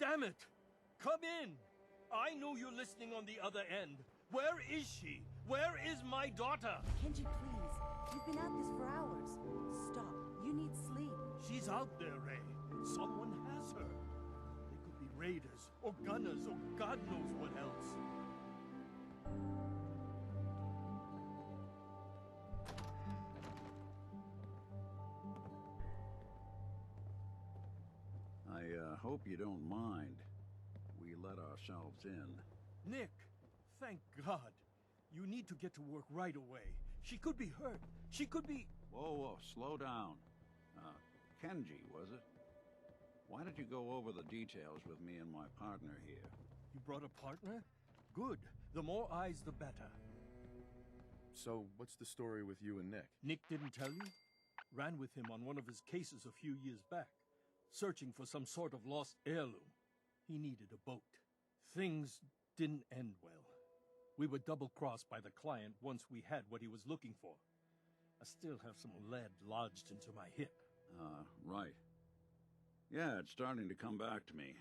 Damn it! Come in! I know you're listening on the other end. Where is she? Where is my daughter? Kenji, please. You've been at this for hours. Stop. You need sleep. She's out there, Ray. Someone has her. They could be raiders, or gunners, or God knows what else. I hope you don't mind. We let ourselves in. Nick, thank God. You need to get to work right away. She could be hurt. She could be... Whoa, slow down. Kenji, was it? Why did you go over the details with me and my partner here? You brought a partner? Good. The more eyes, the better. So, what's the story with you and Nick? Nick didn't tell you? Ran with him on one of his cases a few years back, searching for some sort of lost heirloom. He needed a boat. Things didn't end well. We were double-crossed by the client once we had what he was looking for. I still have some lead lodged into my hip. Right. Yeah, it's starting to come back to me.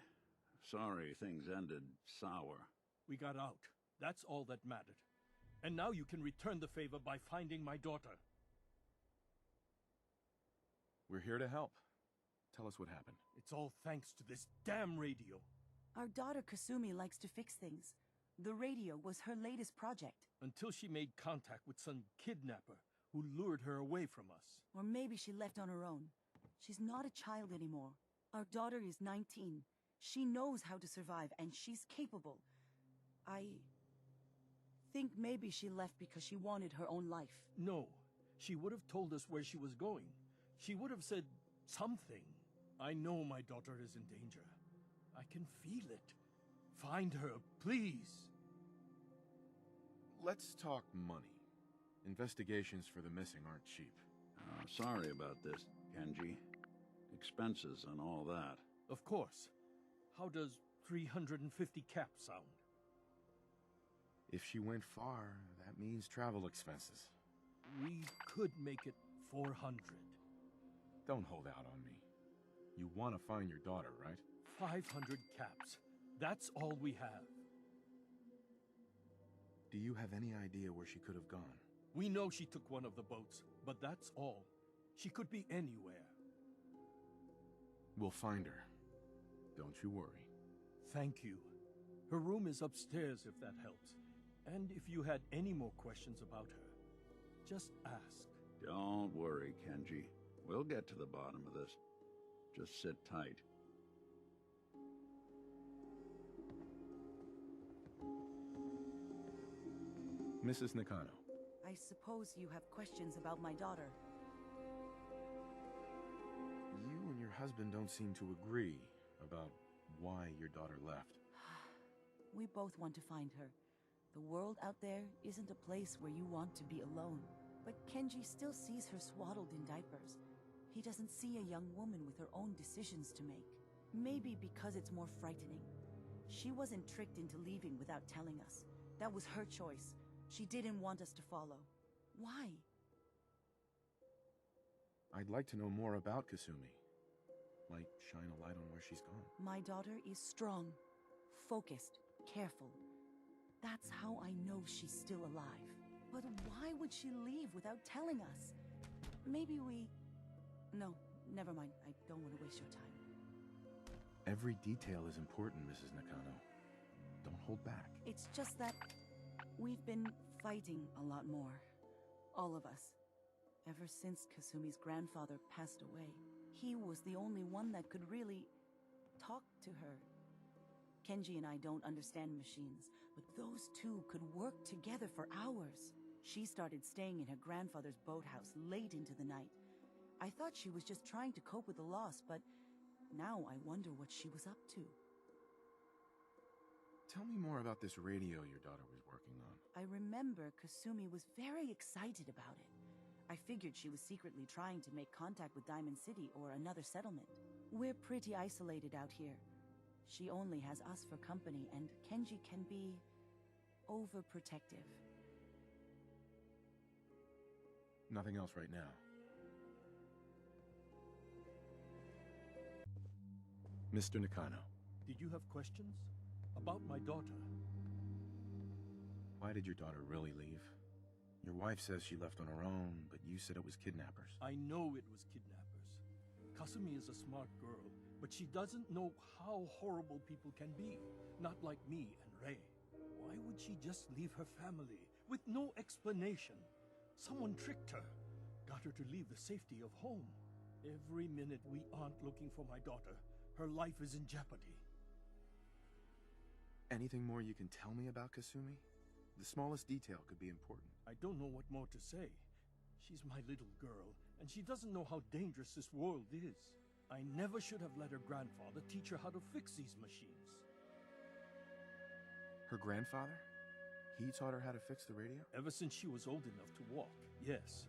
Sorry things ended sour. We got out. That's all that mattered. And now you can return the favor by finding my daughter. We're here to help. Tell us what happened. It's all thanks to this damn radio. Our daughter Kasumi likes to fix things. The radio was her latest project. Until she made contact with some kidnapper who lured her away from us. Or maybe she left on her own. She's not a child anymore. Our daughter is 19. She knows how to survive, and she's capable. I think maybe she left because she wanted her own life. No. She would have told us where she was going. She would have said something. I know my daughter is in danger. I can feel it. Find her, please. Let's talk money. Investigations for the missing aren't cheap. Sorry about this, Kenji. Expenses and all that. Of course. How does 350 cap sound? If she went far, that means travel expenses. We could make it 400. Don't hold out on me. You want to find your daughter, right? 500 caps. That's all we have. Do you have any idea where she could have gone? We know she took one of the boats, but that's all. She could be anywhere. We'll find her. Don't you worry. Thank you. Her room is upstairs if that helps. And if you had any more questions about her, just ask. Don't worry, Kenji. We'll get to the bottom of this. Just sit tight. Mrs. Nakano. I suppose you have questions about my daughter. You and your husband don't seem to agree about why your daughter left. We both want to find her. The world out there isn't a place where you want to be alone. But Kenji still sees her swaddled in diapers. He doesn't see a young woman with her own decisions to make. Maybe because it's more frightening. She wasn't tricked into leaving without telling us. That was her choice. She didn't want us to follow. Why? I'd like to know more about Kasumi. Might shine a light on where she's gone. My daughter is strong, focused, careful. That's how I know she's still alive. But why would she leave without telling us? Maybe we... No, never mind. I don't want to waste your time. Every detail is important, Mrs. Nakano. Don't hold back. It's just that we've been fighting a lot more. All of us. Ever since Kasumi's grandfather passed away. He was the only one that could really talk to her. Kenji and I don't understand machines, but those two could work together for hours. She started staying in her grandfather's boathouse late into the night. I thought she was just trying to cope with the loss, but now I wonder what she was up to. Tell me more about this radio your daughter was working on. I remember Kasumi was very excited about it. I figured she was secretly trying to make contact with Diamond City or another settlement. We're pretty isolated out here. She only has us for company, and Kenji can be overprotective. Nothing else right now. Mr. Nakano, Did you have questions? About my daughter. Why did your daughter really leave? Your wife says she left on her own, but you said it was kidnappers. I know it was kidnappers. Kasumi is a smart girl, but she doesn't know how horrible people can be. Not like me and Ray. Why would she just leave her family with no explanation? Someone tricked her, got her to leave the safety of home. Every minute we aren't looking for my daughter, her life is in jeopardy. Anything more you can tell me about Kasumi? The smallest detail could be important. I don't know what more to say. She's my little girl, and she doesn't know how dangerous this world is. I never should have let her grandfather teach her how to fix these machines. Her grandfather? He taught her how to fix the radio? Ever since she was old enough to walk, yes.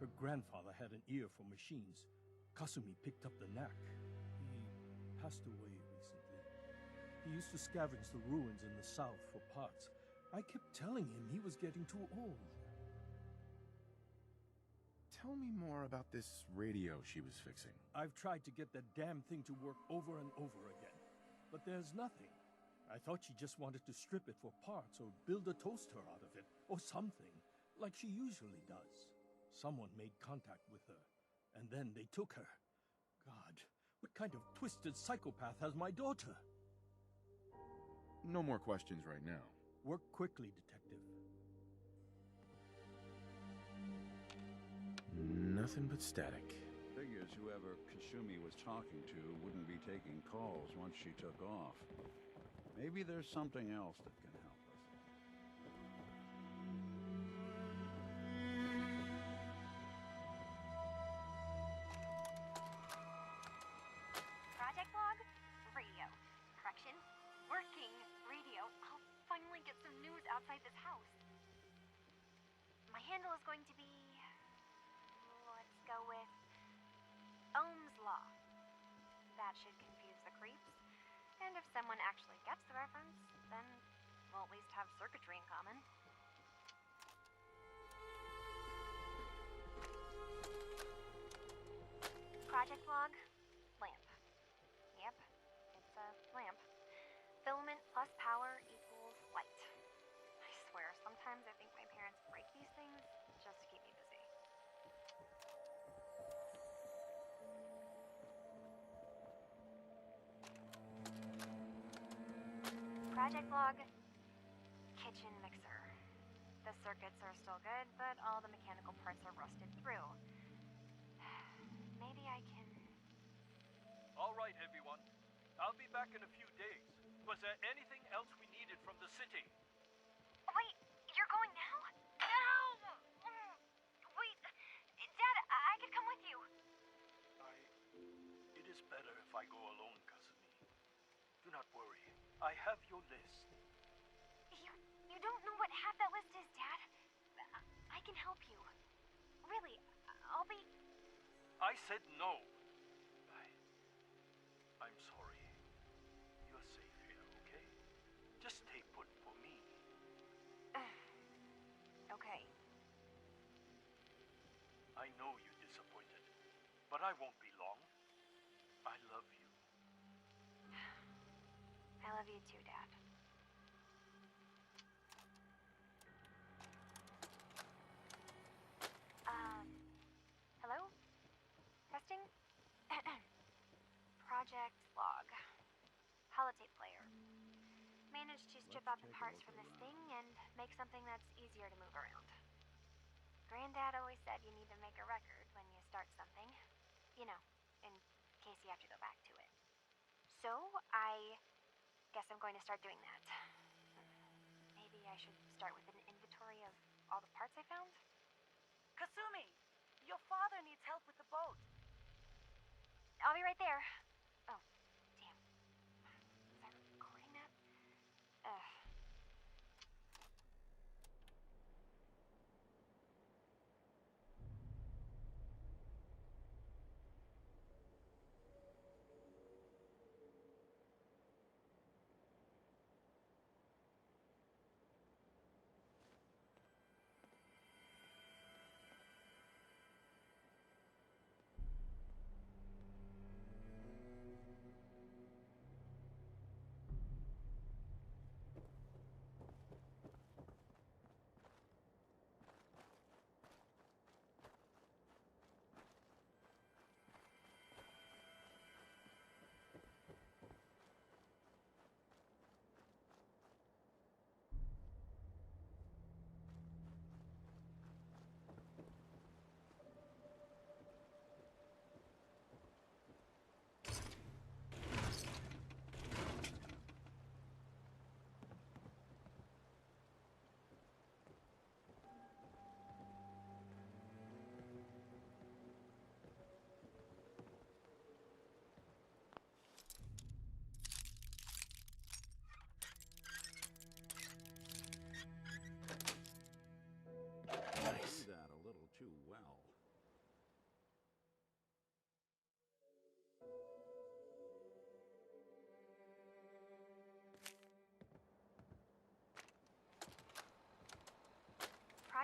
Her grandfather had an ear for machines. Kasumi picked up the knack. He passed away recently. He used to scavenge the ruins in the south for parts. I kept telling him he was getting too old. Tell me more about this radio she was fixing. I've tried to get that damn thing to work over and over again, but there's nothing. I thought she just wanted to strip it for parts or build a toaster out of it, or something, like she usually does. Someone made contact with her, and then they took her. God, what kind of twisted psychopath has my daughter? No more questions right now. Work quickly, Detective. Nothing but static. Figures whoever Kasumi was talking to wouldn't be taking calls once she took off. Maybe there's something else that can help us. Project log? Radio. Correction? Working radio. I'll finally get some news outside this house. My handle is going to be... let's go with... Ohm's Law. That should confuse the creeps. And if someone actually gets the reference, then we'll at least have circuitry in common. Project log, lamp. Yep, it's a lamp. Filament plus power equals light. I swear, sometimes I think my parents break these things just to keep me busy. Project log, kitchen mixer. The circuits are still good, but all the mechanical parts are rusted through. Maybe I can... All right, everyone. I'll be back in a few days. Was there anything else we needed from the city? Wait, you're going now? No! Wait, Dad, I could come with you. It is better if I go alone, Kasumi. Do not worry. I have your list. You don't know what half that list is, Dad. I can help you. Really, I'll be... I said no. I'm sorry. You're safe here, okay? Just stay put for me. Okay. I know you're disappointed, but I won't be long. I love you. I love you too, Dad. Hello? Testing? Project log. Holotape player. Managed to strip out the parts from this thing and make something that's easier to move around. Granddad always said you need to make a record when you start something. You know, in case you have to go back to it. So, I guess I'm going to start doing that. Maybe I should start with an inventory of all the parts I found? Kasumi! Your father needs help with the boat. I'll be right there. Oh, damn. Was I recording that? Ugh.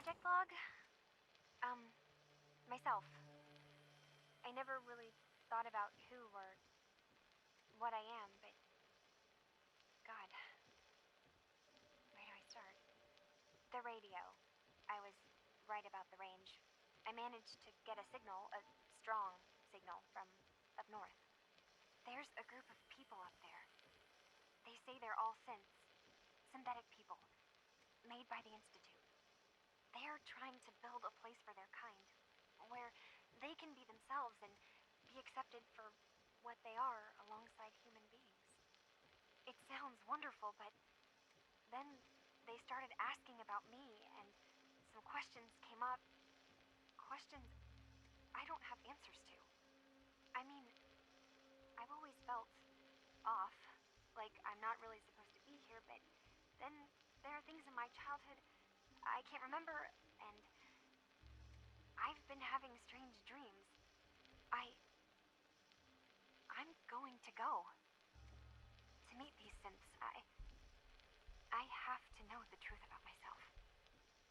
project log? Myself. I never really thought about who or what I am, but... God. Where do I start? The radio. I was right about the range. I managed to get a signal, a strong signal, from up north. There's a group of people up there. They say they're all synths. Synthetic people. Made by the Institute. They're trying to build a place for their kind, where they can be themselves and be accepted for what they are alongside human beings. It sounds wonderful, but then they started asking about me, and some questions came up. Questions I don't have answers to. I mean, I've always felt off, like I'm not really supposed to be here, but then there are things in my childhood I can't remember, and I've been having strange dreams. I'm going to go. To meet these synths, I have to know the truth about myself.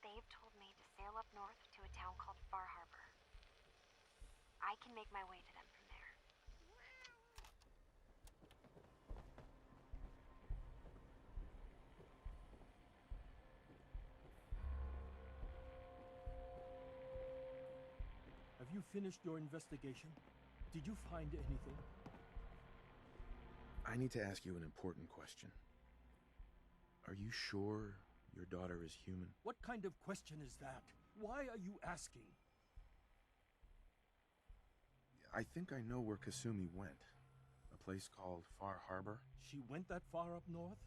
They've told me to sail up north to a town called Far Harbor. I can make my way to them from there. Have you finished your investigation? Did you find anything? I need to ask you an important question. Are you sure your daughter is human? What kind of question is that? Why are you asking? I think I know where Kasumi went. A place called Far Harbor. She went that far up north?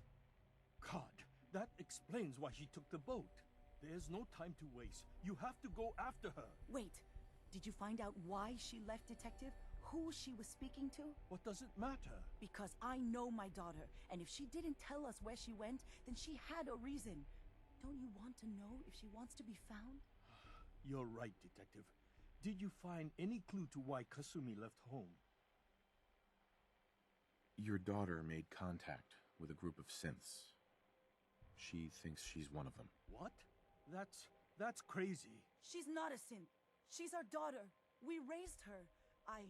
God, that explains why she took the boat. There's no time to waste. You have to go after her. Wait, did you find out why she left, Detective? Who she was speaking to? What does it matter? Because I know my daughter, and if she didn't tell us where she went, then she had a reason. Don't you want to know if she wants to be found? You're right, Detective. Did you find any clue to why Kasumi left home? Your daughter made contact with a group of synths. She thinks she's one of them. What? That's crazy. She's not a synth. She's our daughter. We raised her. I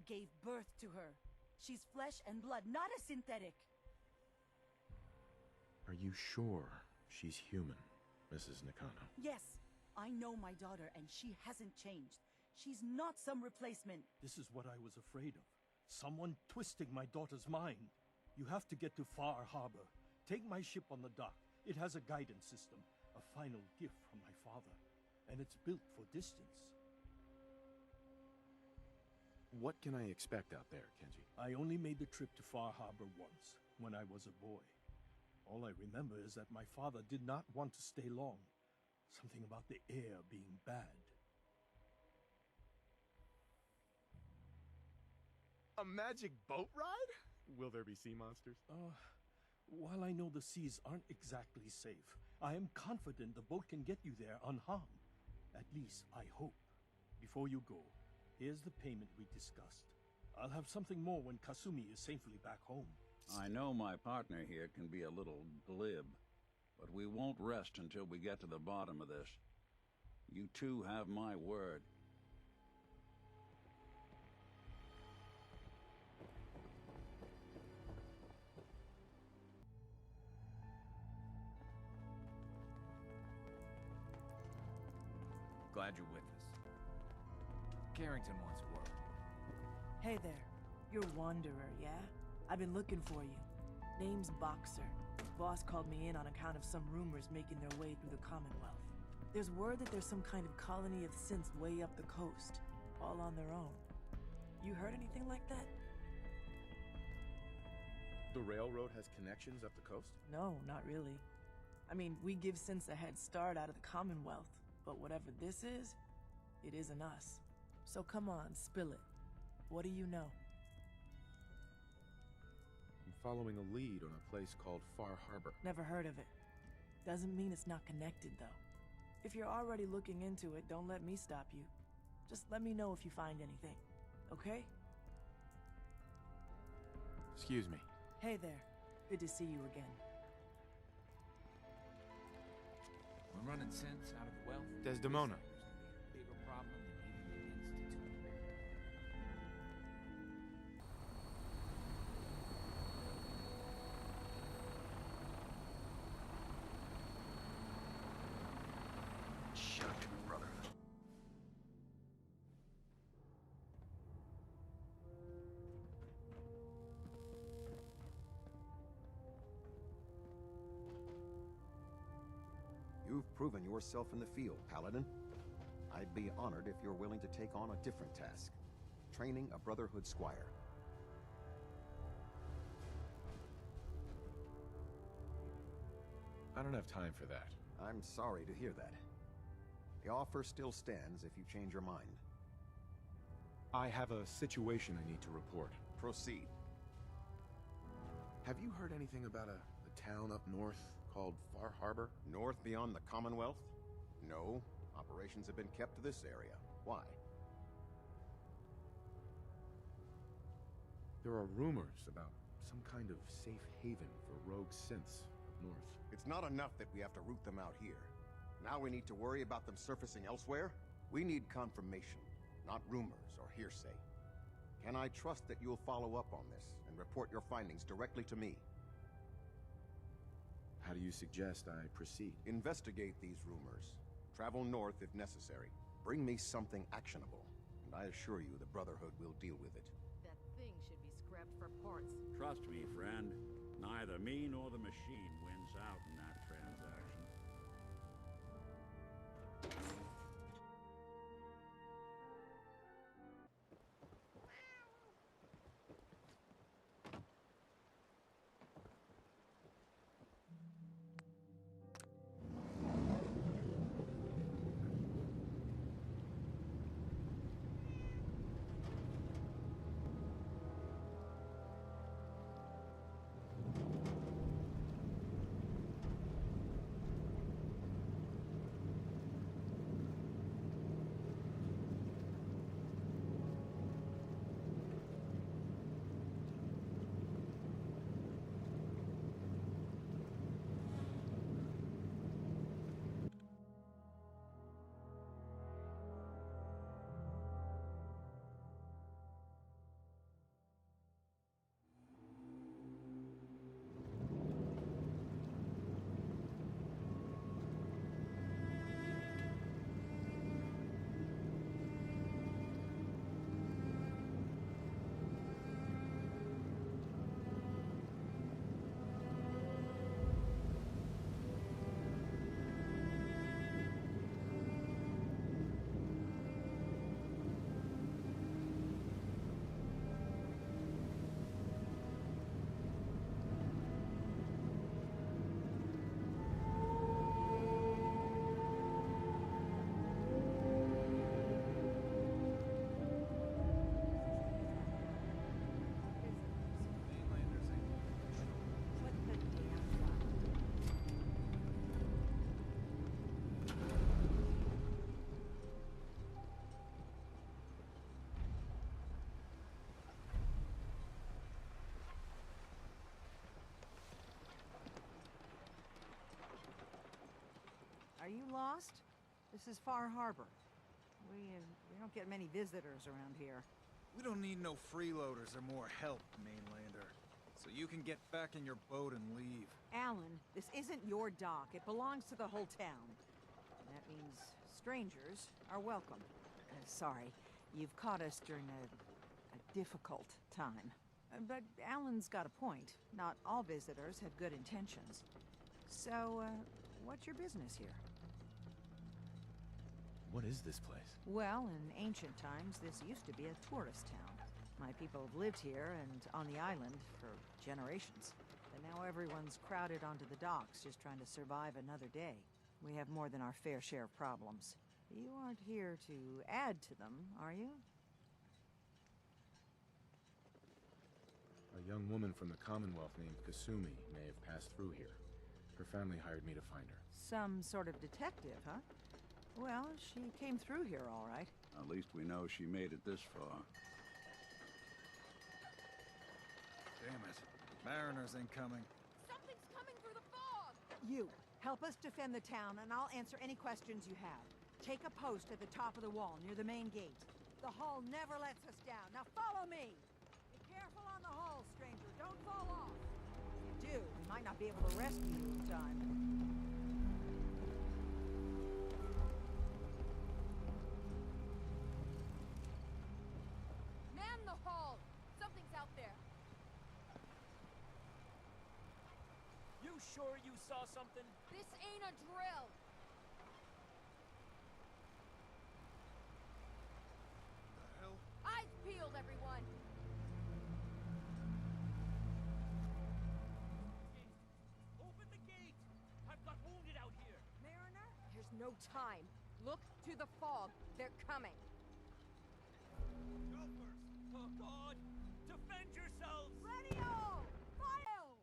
gave birth to her. She's flesh and blood, not a synthetic. Are you sure she's human, Mrs. Nakano? Yes, I know my daughter, and she hasn't changed. She's not some replacement. This is what I was afraid of. Someone twisting my daughter's mind. You have to get to Far Harbor. Take my ship on the dock. It has a guidance system, a final gift from my father, and it's built for distance. What can I expect out there, Kenji? I only made the trip to Far Harbor once, when I was a boy. All I remember is that my father did not want to stay long. Something about the air being bad. A magic boat ride? Will there be sea monsters? While I know the seas aren't exactly safe, I am confident the boat can get you there unharmed. At least, I hope. Before you go, here's the payment we discussed. I'll have something more when Kasumi is safely back home. I know my partner here can be a little glib, but we won't rest until we get to the bottom of this. You two have my word. Glad you're with us. Carrington wants word. Hey there. You're Wanderer, yeah? I've been looking for you. Name's Boxer. Boss called me in on account of some rumors making their way through the Commonwealth. There's word that there's some kind of colony of synths way up the coast, all on their own. You heard anything like that? The railroad has connections up the coast? No, not really. I mean, we give synths a head start out of the Commonwealth, but whatever this is, it isn't us. So come on, spill it. What do you know? I'm following a lead on a place called Far Harbor. Never heard of it. Doesn't mean it's not connected, though. If you're already looking into it, don't let me stop you. Just let me know if you find anything, okay? Excuse me. Hey there. Good to see you again. We're running sense out of the wealth. Desdemona. Bigger problem than even the Institute. Shut up, brother. You've proven yourself in the field, Paladin. I'd be honored if you're willing to take on a different task. Training a Brotherhood Squire. I don't have time for that. I'm sorry to hear that. The offer still stands if you change your mind. I have a situation I need to report. Proceed. Have you heard anything about a town up north called Far Harbor? North beyond the Commonwealth? No. Operations have been kept to this area. Why? There are rumors about some kind of safe haven for rogue synths up north. It's not enough that we have to root them out here. Now we need to worry about them surfacing elsewhere? We need confirmation, not rumors or hearsay. Can I trust that you'll follow up on this and report your findings directly to me? How do you suggest I proceed? Investigate these rumors. Travel north if necessary. Bring me something actionable, and I assure you the Brotherhood will deal with it. That thing should be scrapped for parts. Trust me, friend. Neither me nor the machine wins out in that transaction. Are you lost? This is Far Harbor. We don't get many visitors around here. We don't need no freeloaders or more help, mainlander. So you can get back in your boat and leave. Alan, this isn't your dock. It belongs to the whole town. And that means strangers are welcome. Sorry, you've caught us during a difficult time. But Alan's got a point. Not all visitors have good intentions. So, what's your business here? What is this place? Well, in ancient times, this used to be a tourist town. My people have lived here and on the island for generations. But now everyone's crowded onto the docks, just trying to survive another day. We have more than our fair share of problems. You aren't here to add to them, are you? A young woman from the Commonwealth named Kasumi may have passed through here. Her family hired me to find her. Some sort of detective, huh? Well, she came through here all right. At least we know she made it this far. Damn it. Mariners ain't coming. Something's coming through the fog! You, Help us defend the town, and I'll answer any questions you have. Take a post at the top of the wall, near the main gate. The hull never lets us down. Now follow me! Be careful on the hull, stranger. Don't fall off. If you do, we might not be able to rescue you in time. Man the hull! Something's out there. You sure you saw something? This ain't a drill. The hell? Eyes peeled, everyone. Open the gate! I've got wounded out here. Mariner? There's no time. Look to the fog. They're coming. Go first. Oh, God! Defend yourselves! Radio! Fire!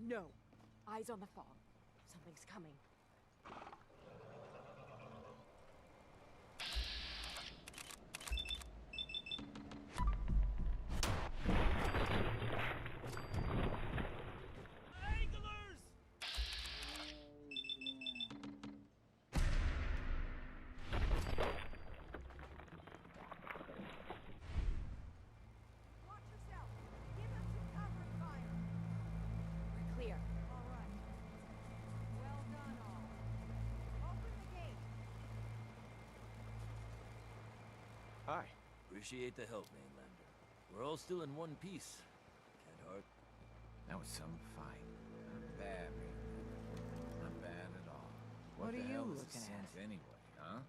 No. Eyes on the fog. Something's coming. Hi. Appreciate the help, Mainlander. We're all still in one piece. Can't hurt. That was some fight. Not bad, man. Not bad at all. What the are you hell is looking a at? synth anyway, huh?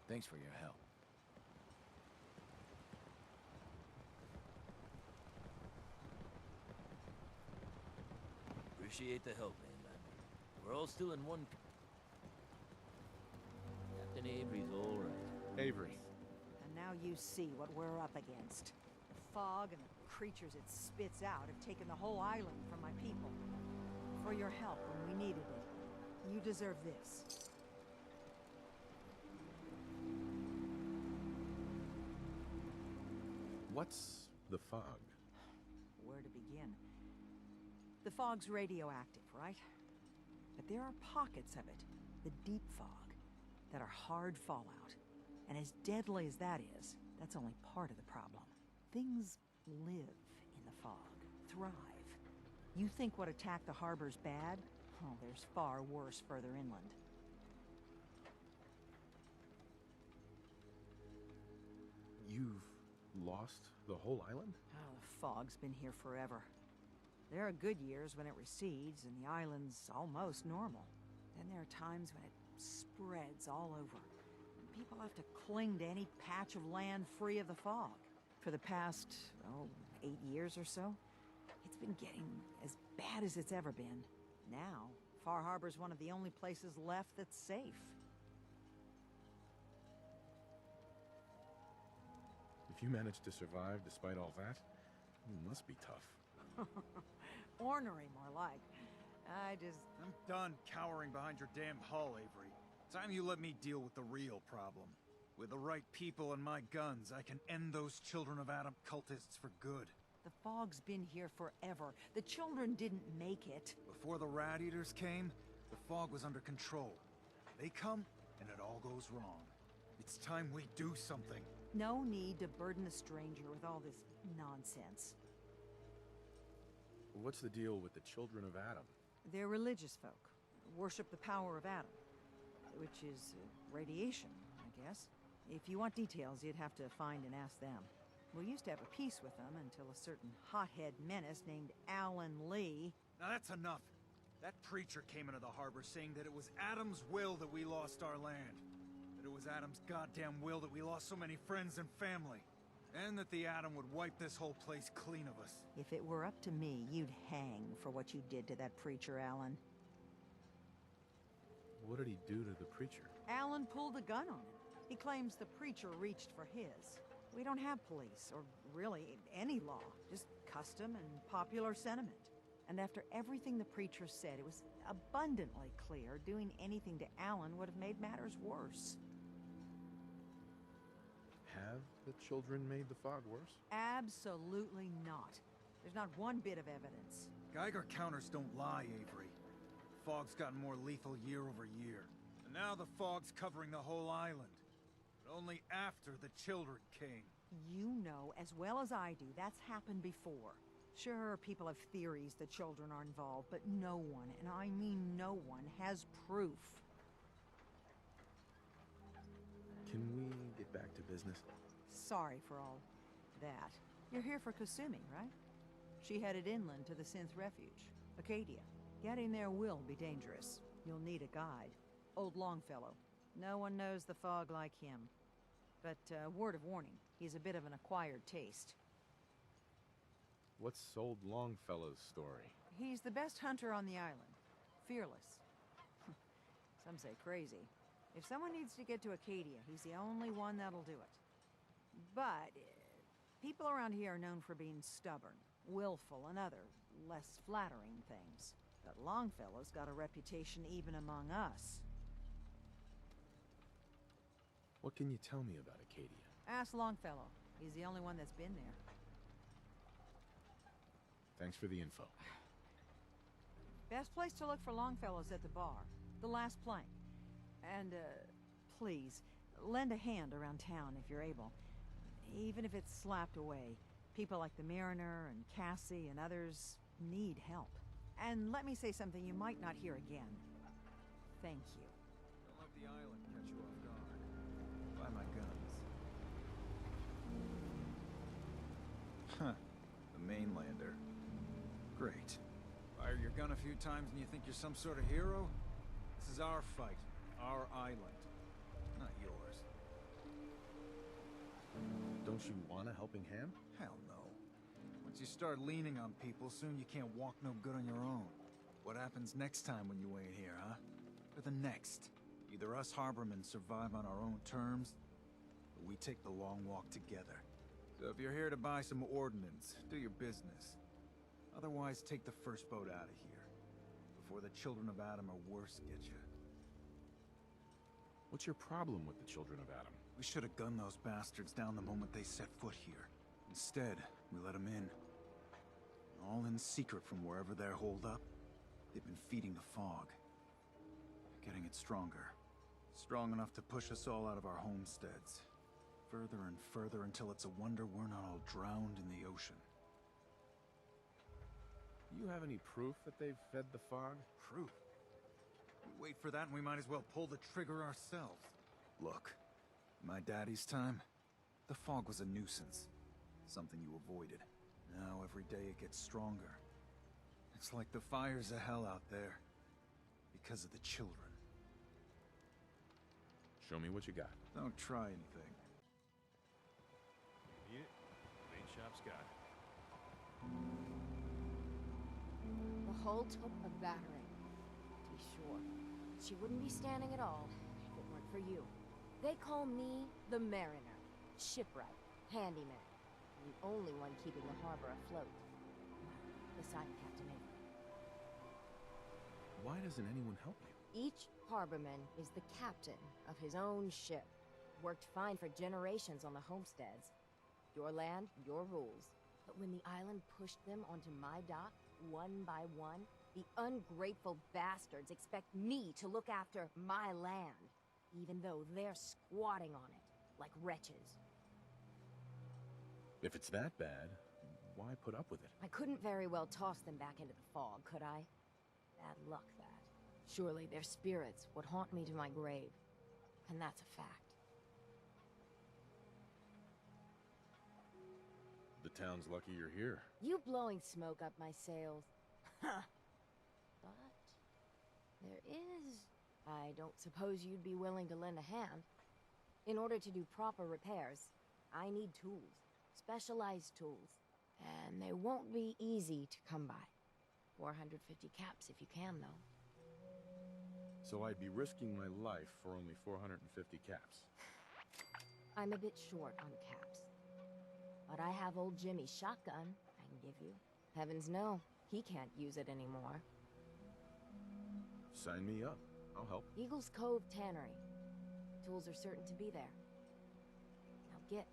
Thanks for your help. Appreciate the help, Mainlander. We're all still in one piece. Captain Avery's all right. Avery. And now you see what we're up against. The fog and the creatures it spits out have taken the whole island from my people. For your help when we needed it. You deserve this. What's the fog? Where to begin? The fog's radioactive, right? But there are pockets of it, the deep fog, that are hard fallout. And as deadly as that is, that's only part of the problem. Things live in the fog, thrive. You think what attacked the harbor's bad? Oh, there's far worse further inland. You've lost the whole island? Oh, the fog's been here forever. There are good years when it recedes and the island's almost normal. Then there are times when it spreads all over. People have to cling to any patch of land free of the fog. For the past, 8 years or so, been getting as bad as it's ever been. Now, Far Harbor's one of the only places left that's safe. If you managed to survive despite all that, it must be tough. Ornery, more like. I'm done cowering behind your damn hull, Avery. Time you let me deal with the real problem. With the right people and my guns, I can end those Children of Adam cultists for good. The fog's been here forever. The children didn't make it. Before the Rat Eaters came, the fog was under control. They come, and it all goes wrong. It's time we do something. No need to burden the stranger with all this nonsense. What's the deal with the Children of Adam? They're religious folk. Worship the power of Adam. Which is radiation, I guess. If you want details, you'd have to find and ask them. We used to have a peace with them until a certain hothead menace named Alan Lee... Now that's enough. That preacher came into the harbor saying that it was Adam's will that we lost our land. That it was Adam's goddamn will that we lost so many friends and family. And that the Atom would wipe this whole place clean of us. If it were up to me, you'd hang for what you did to that preacher, Alan. What did he do to the preacher? Alan pulled a gun on him. He claims the preacher reached for his. We don't have police, or really any law. Just custom and popular sentiment. And after everything the preacher said, it was abundantly clear doing anything to Alan would have made matters worse. Have the children made the fog worse? Absolutely not. There's not one bit of evidence. Geiger counters don't lie, Avery. The fog's gotten more lethal year over year. And now the fog's covering the whole island. But only after the children came. You know as well as I do that's happened before. Sure, people have theories the children are involved, but no one, and I mean no one, has proof. Can we get back to business? Sorry for all that. You're here for Kasumi, right? She headed inland to the Synth Refuge, Acadia. Getting there will be dangerous. You'll need a guide. Old Longfellow. No one knows the fog like him. But, word of warning, he's a bit of an acquired taste. What's Old Longfellow's story? He's the best hunter on the island. Fearless. Some say crazy. If someone needs to get to Acadia, he's the only one that'll do it. But people around here are known for being stubborn, willful, and other, less flattering things. But Longfellow's got a reputation even among us. What can you tell me about Acadia? Ask Longfellow. He's the only one that's been there. Thanks for the info. Best place to look for Longfellow's at the bar. The last plank. And, please, lend a hand around town if you're able. Even if it's slapped away. People like the Mariner and Cassie and others need help. And let me say something you might not hear again. Thank you. Don't let the island catch you off guard. Buy my guns. Huh. The mainlander. Great. Fire your gun a few times and you think you're some sort of hero? This is our fight. Our island. Not yours. Don't you want a helping hand? Hell no. Once you start leaning on people, soon you can't walk no good on your own. What happens next time when you ain't here, huh? Or the next? Either us harbormen survive on our own terms, or we take the long walk together. So if you're here to buy some ordnance, do your business. Otherwise, take the first boat out of here. Before the Children of Adam or worse get you. What's your problem with the Children of Adam? We should have gunned those bastards down the moment they set foot here. Instead, we let them in. All in secret from wherever they're holed up. They've been feeding the fog. Getting it stronger. Strong enough to push us all out of our homesteads. Further and further until it's a wonder we're not all drowned in the ocean. You have any proof that they've fed the fog? Proof? We wait for that and we might as well pull the trigger ourselves. Look, in my daddy's time, the fog was a nuisance. Something you avoided. Now every day it gets stronger. It's like the fires of hell out there. Because of the children. Show me what you got. Don't try anything. Need it? Main shop's got it. hull took a battering. To be sure, she wouldn't be standing at all if it weren't for you. They call me the Mariner, shipwright, handyman, and the only one keeping the harbor afloat. Beside Captain Avery. Why doesn't anyone help you? Each harborman is the captain of his own ship. Worked fine for generations on the homesteads. Your land, your rules. But when the island pushed them onto my dock, one by one, the ungrateful bastards expect me to look after my land, even though they're squatting on it, like wretches. If it's that bad, why put up with it? I couldn't very well toss them back into the fog, could I? Bad luck, that. Surely their spirits would haunt me to my grave. And that's a fact. The town's lucky you're here. You blowing smoke up my sails. Huh. But there is... I don't suppose you'd be willing to lend a hand. In order to do proper repairs, I need tools. Specialized tools. And they won't be easy to come by. 450 caps if you can, though. So I'd be risking my life for only 450 caps. I'm a bit short on caps. But I have old Jimmy's shotgun I can give you. Heavens no, he can't use it anymore. Sign me up. I'll help. Eagle's Cove Tannery. Tools are certain to be there. Now get.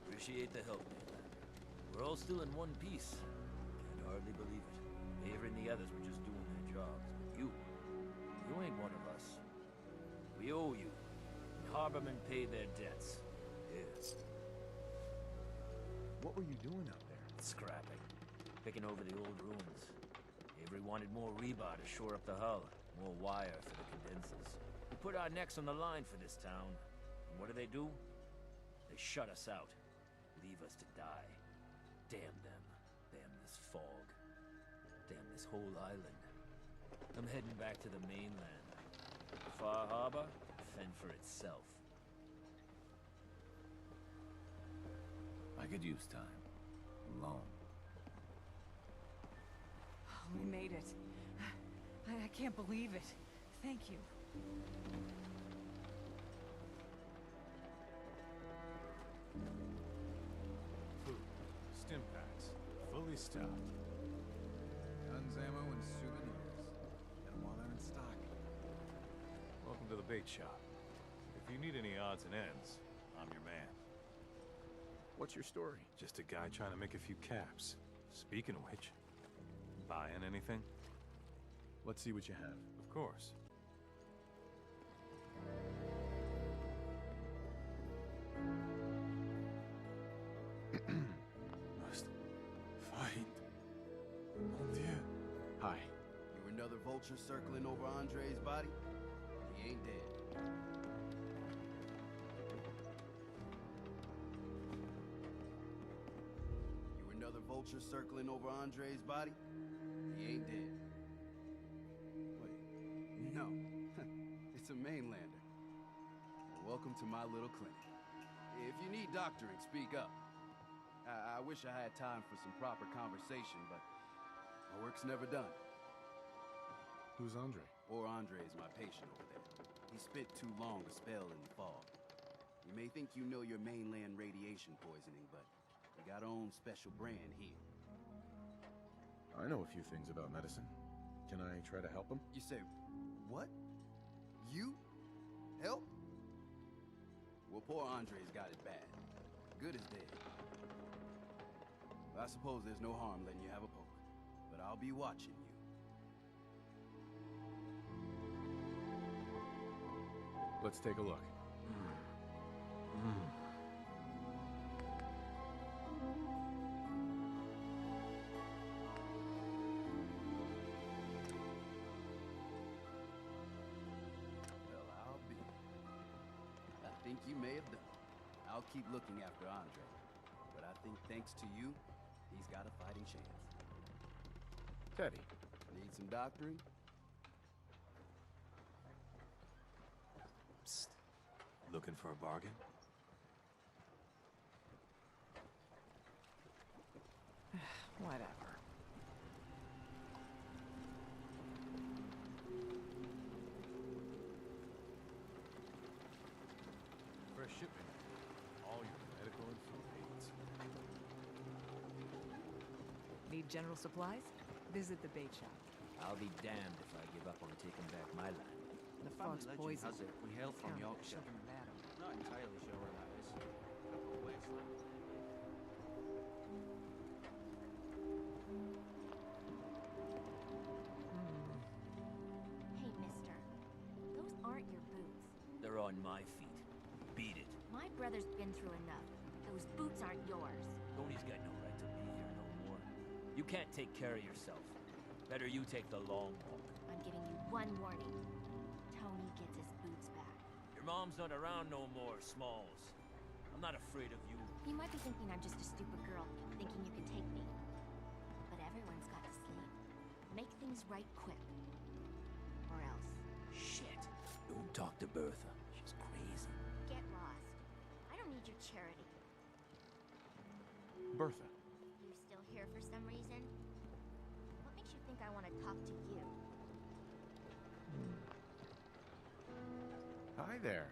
Appreciate the help, Maine. We're all still in one piece. Can't hardly believe it. Avery and the others were just doing their jobs. But you ain't one of us. We owe you. And Harbormen paid their debts. Yes. What were you doing out there? Scrapping. Picking over the old ruins. Avery wanted more rebar to shore up the hull. More wire for the condensers. We put our necks on the line for this town. And what do? They shut us out. Leave us to die. Damn them. Damn this fog. Damn this whole island. I'm heading back to the mainland. The Far Harbor can fend for itself. I could use time. Alone. We made it. I can't believe it. Thank you. Stim packs, fully stocked. Guns, ammo, and souvenirs. Get them while they're in stock. Welcome to the bait shop. If you need any odds and ends, I'm your man. What's your story? Just a guy trying to make a few caps. Speaking of which, buying anything? Let's see what you have. Of course. Must find. Mon Dieu. Hi. You another vulture circling over Andre's body? He ain't dead. You another vulture circling over Andre's body? He ain't dead. Wait, no. It's a mainlander. Welcome to my little clinic. If you need doctoring, speak up. I wish I had time for some proper conversation, but my work's never done. Who's Andre? Poor Andre is my patient over there. He spent too long a spell in the fog. You may think you know your mainland radiation poisoning, but we got our own special brand here. I know a few things about medicine. Can I try to help him? You say, what? You? Help? Well, poor Andre's got it bad. Good as dead. I suppose there's no harm letting you have a poke, but I'll be watching you. Let's take a look. Well, I'll be. I think you may have I'll keep looking after Andre. But I think thanks to you, he's got a fighting chance. Teddy. Need some doctoring? Psst. Looking for a bargain? Whatever. Fresh shipment. All your medical and food needs. Need general supplies? Visit the bait shop. I'll be damned if I give up on taking back my land. The fog's poison. Has it we hail from Count Yorkshire. something about 'em. Not entirely sure where that is. Wasteland. Hey, mister. Those aren't your boots. They're on my feet. Beat it. My brother's been through enough. Those boots aren't yours. Tony's got no right to be here no more. You can't take care of yourself. Better you take the long walk. I'm giving you one warning. Tony gets his boots back. Your mom's not around no more, Smalls. I'm not afraid of you. You might be thinking I'm just a stupid girl, thinking you can take me. But everyone's got to sleep. Make things right quick. Or else. Shit. Don't talk to Bertha. She's crazy. Get lost. I don't need your charity. Bertha. You still here for some reason? What makes you think I want to talk to you? Hi there.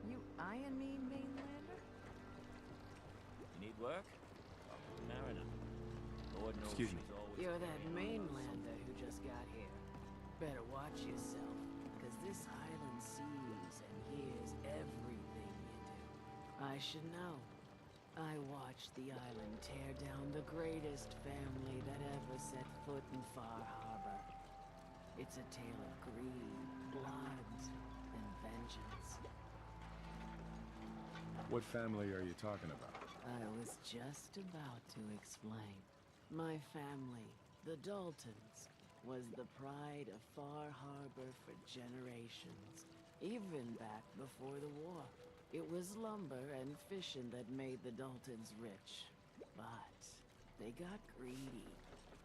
You eyeing me, Mainlander? You need work? Talk to Mariner. Lord knows Excuse me. she's always... You're that Mainlander who just got here. Better watch yourself, because this island sees and hears everything you do. I should know. I watched the island tear down the greatest family that ever set foot in Far Harbor. It's a tale of greed, blood, and vengeance. What family are you talking about? I was just about to explain. My family, the Daltons, was the pride of Far Harbor for generations, even back before the war. It was lumber and fishing that made the Daltons rich. But they got greedy,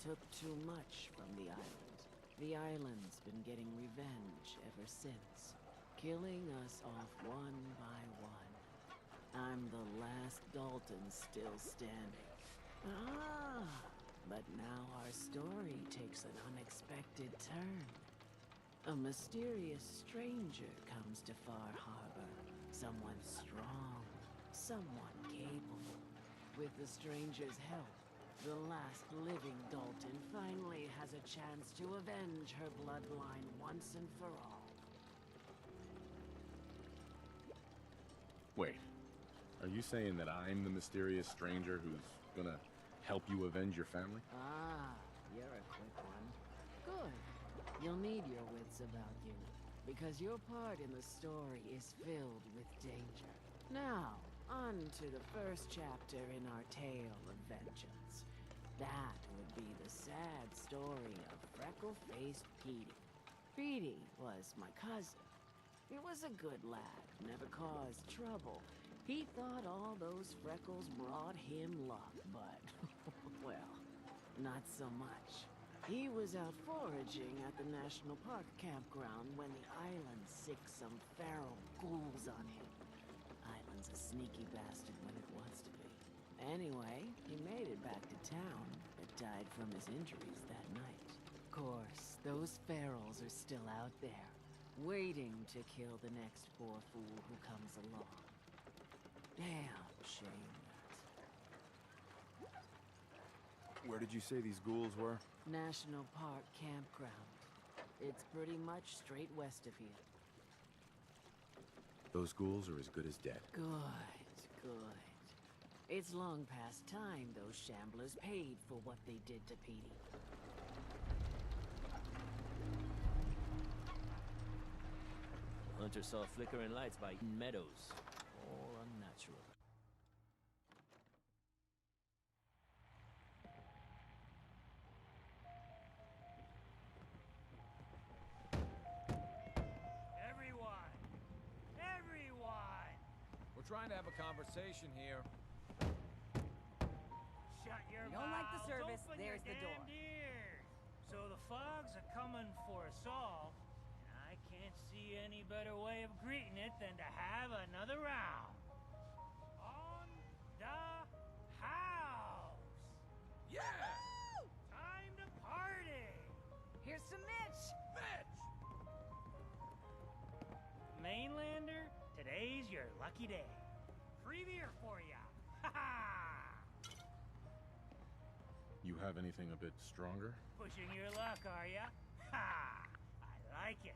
took too much from the island. The island's been getting revenge ever since, killing us off one by one. I'm the last Dalton still standing. But now our story takes an unexpected turn. A mysterious stranger comes to Far Harbor. Someone strong, someone capable. With the stranger's help, the last living Dalton finally has a chance to avenge her bloodline once and for all. Wait. Are you saying that I'm the mysterious stranger who's gonna help you avenge your family? You're a quick one. Good. You'll need your wits about you, because your part in the story is filled with danger. Now, on to the first chapter in our tale of vengeance. That would be the sad story of freckle-faced Petey. Petey was my cousin. He was a good lad, never caused trouble. He thought all those freckles brought him luck, but, well, not so much. He was out foraging at the National Park campground when the island sicked some feral ghouls on him. Island's a sneaky bastard when it wants to be. Anyway, he made it back to town, but died from his injuries that night. Of course, those ferals are still out there, waiting to kill the next poor fool who comes along. Damn shame that. Where did you say these ghouls were? National Park campground. It's pretty much straight west of here. Those ghouls are as good as dead. Good, good. It's long past time those shamblers paid for what they did to Petey. Hunter saw flickering lights by Meadows. All unnatural. Everyone! Everyone! trying to have a conversation here. Shut your You don't like the mouths, service, open there's your the door. damned ears. So the fogs are coming for us all, and I can't see any better way of greeting it than to have another round. On the house! Yeah! Time to party! Here's some Mitch! Mitch! Mainlander, today's your lucky day. Free beer for ya! Ha ha! You have anything a bit stronger? Pushing your luck, are ya? Ha! I like it.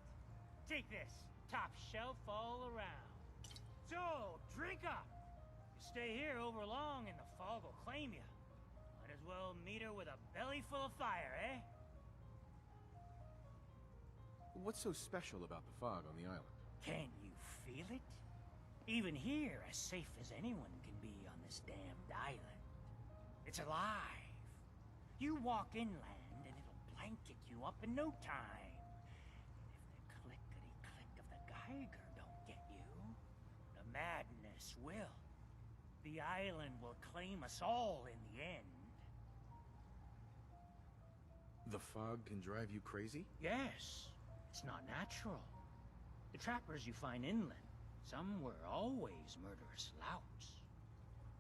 Take this, top shelf all around. So, drink up. You stay here over long and the fog will claim you. Might as well meet her with a belly full of fire, eh? What's so special about the fog on the island? Can you feel it? Even here, as safe as anyone can be on this damned island. It's alive. You walk inland and it'll blanket you up in no time. If the clickety-click of the Geiger don't get you, the madness will. The island will claim us all in the end. The fog can drive you crazy? Yes, it's not natural. The trappers you find inland, some were always murderous louts.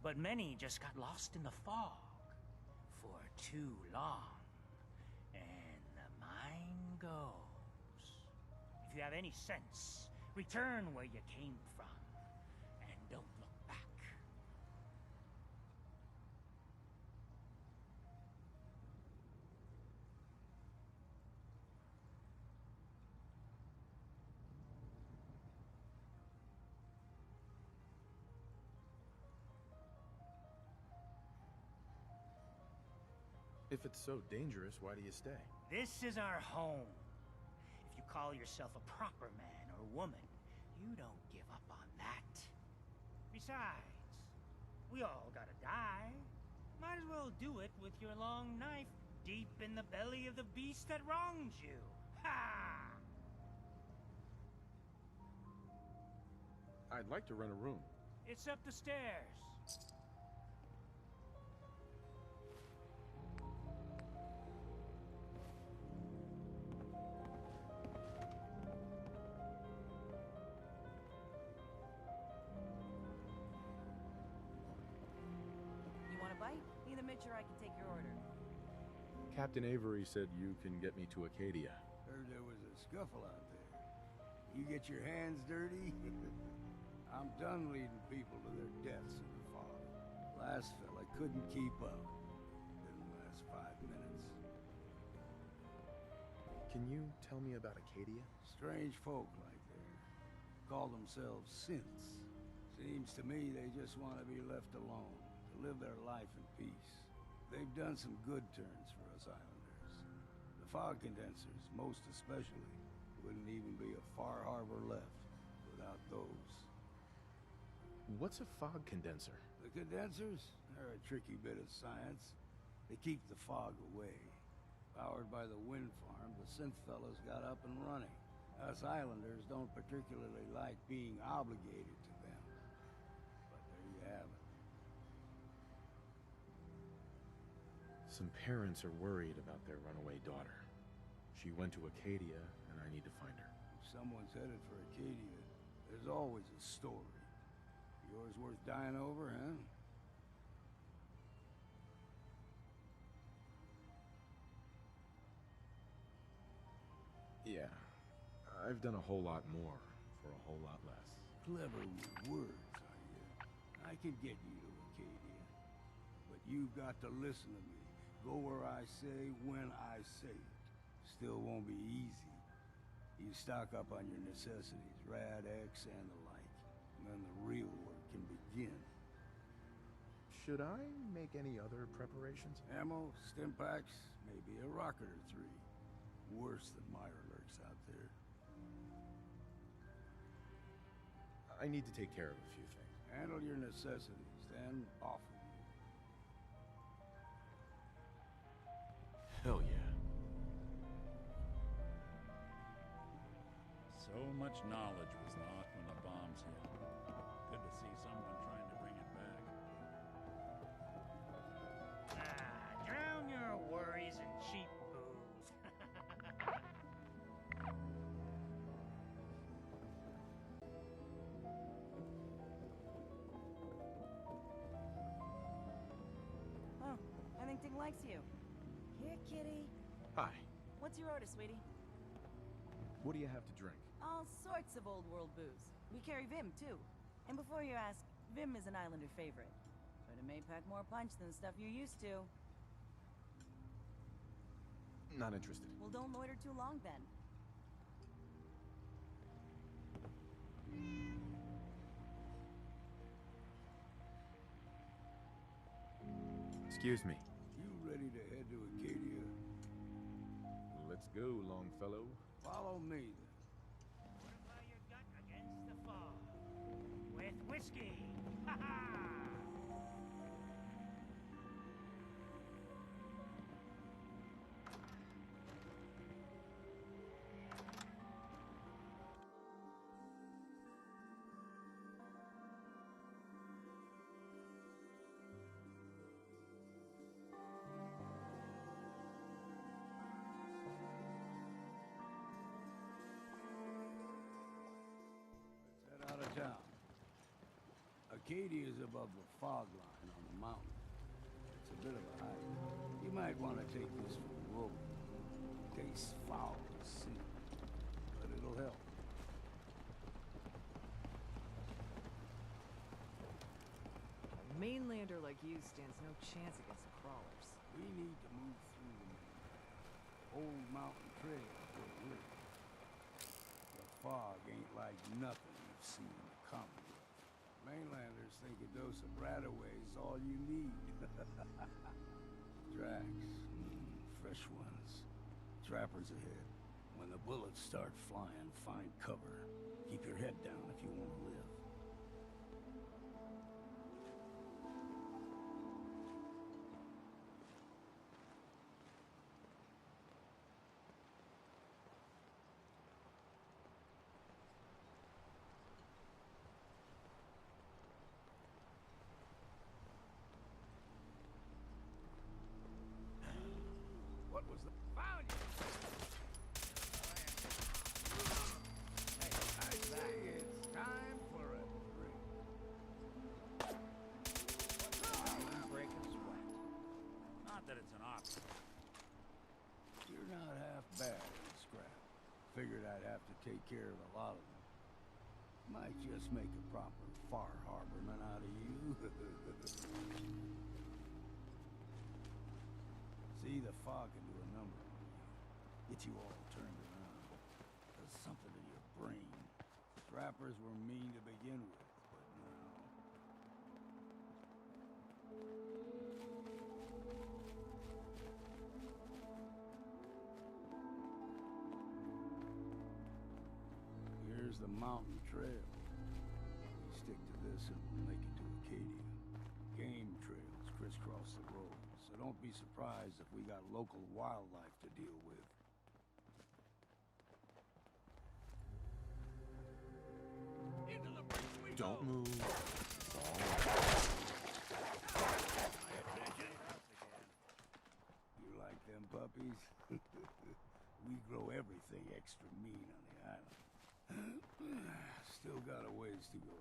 But many just got lost in the fog for too long. And the mind goes. If you have any sense, return where you came from, and don't look back. If it's so dangerous, why do you stay? This is our home. If you call yourself a proper man or woman, you don't give up on that. Besides, we all gotta die. Might as well do it with your long knife deep in the belly of the beast that wronged you. Ha! I'd like to rent a room. It's up the stairs. Either Mitch or I can take your order. Captain Avery said you can get me to Acadia. Heard there was a scuffle out there. You get your hands dirty? I'm done leading people to their deaths in the fog. Last fella couldn't keep up. Didn't last 5 minutes. Can you tell me about Acadia? Strange folk like there. Call themselves synths. Seems to me they just want to be left alone. Live their life in peace. They've done some good turns for us islanders. The fog condensers, most especially, wouldn't even be a Far Harbor left without those. What's a fog condenser? The condensers? They're a tricky bit of science. They keep the fog away. Powered by the wind farm, the synth fellows got up and running. Us islanders don't particularly like being obligated to them. But there you have it. Some parents are worried about their runaway daughter. She went to Acadia, and I need to find her. If someone's headed for Acadia, there's always a story. Yours worth dying over, huh? Yeah. I've done a whole lot more for a whole lot less. Clever with words, are you? I can get you to Acadia. But you've got to listen to me. Go where I say, when I say it. Still won't be easy. You stock up on your necessities, Rad-X and the like. And then the real work can begin. Should I make any other preparations? Ammo, stim packs, maybe a rocket or 3. Worse than Myra lurks out there. I need to take care of a few things. Handle your necessities, then off with you. Hell yeah. So much knowledge was lost when the bombs hit. Good to see some Painting likes you. Here, kitty. Hi. What's your order, sweetie? What do you have to drink? All sorts of old world booze. We carry Vim, too. And before you ask, Vim is an Islander favorite. But it may pack more punch than the stuff you're used to. Not interested. Well, don't loiter too long, then. Excuse me. You ready to head to Acadia? Let's go, Longfellow. Follow me, then. Fortify your gut against the fog. With whiskey. Ha ha! Let's head out of town. Acadia is above the fog line on the mountain. It's a bit of a hike. You might want to take this for the road. Tastes foul to see, but it'll help. A mainlander like you stands no chance against the crawlers. We need to move through the old mountain trail where we're. The fog ain't like nothing you've seen in the Commonwealth. Mainlanders think a dose of Bradaway is all you need. Tracks, fresh ones. Trappers ahead. When the bullets start flying, find cover. Keep your head down if you want to live. What was the... Found you! Hey, I say it's time for a drink. I'm breaking sweat. Not that it's an option. You're not half bad at scrap. Figured I'd have to take care of a lot of them. Might just make a proper far harborman out of you. See, the fog can do a number on you. Get you all turned around. Does something to your brain. Trappers were mean to begin with, but now... Here's the mountain trail. We stick to this and we'll make it to Acadia. Game trails crisscross the road, so don't be surprised if we got local wildlife to deal with. Into the breach we Don't go. move. You like them puppies? We grow everything extra mean on the island. Still got a ways to go.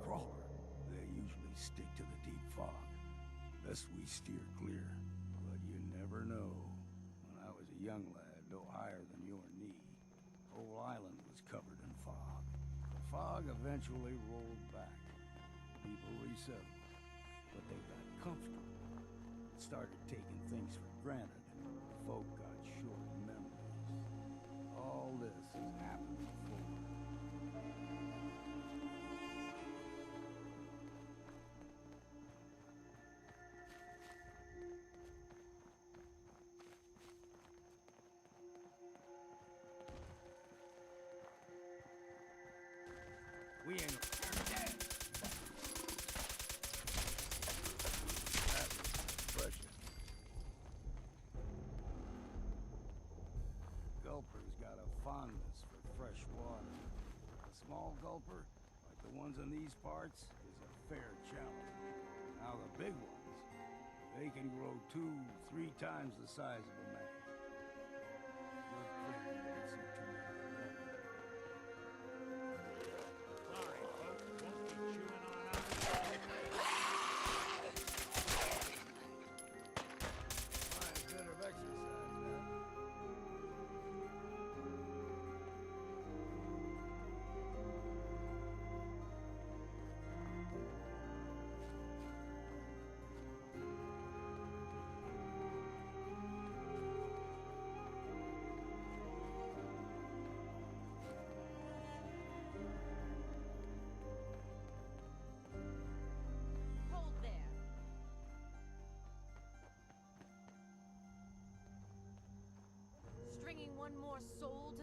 Crawler, they usually stick to the deep fog. Lest we steer clear. But you never know. When I was a young lad, no higher than your knee, whole island was covered in fog. The fog eventually rolled back. People resettled, but they got comfortable. Started taking things for granted, and folk got short memories. All this has happened before. We ain't... Gulper's got a fondness for fresh water. A small gulper, like the ones in these parts, is a fair challenge. Now the big ones, they can grow 2-3 times the size of a man. Good thing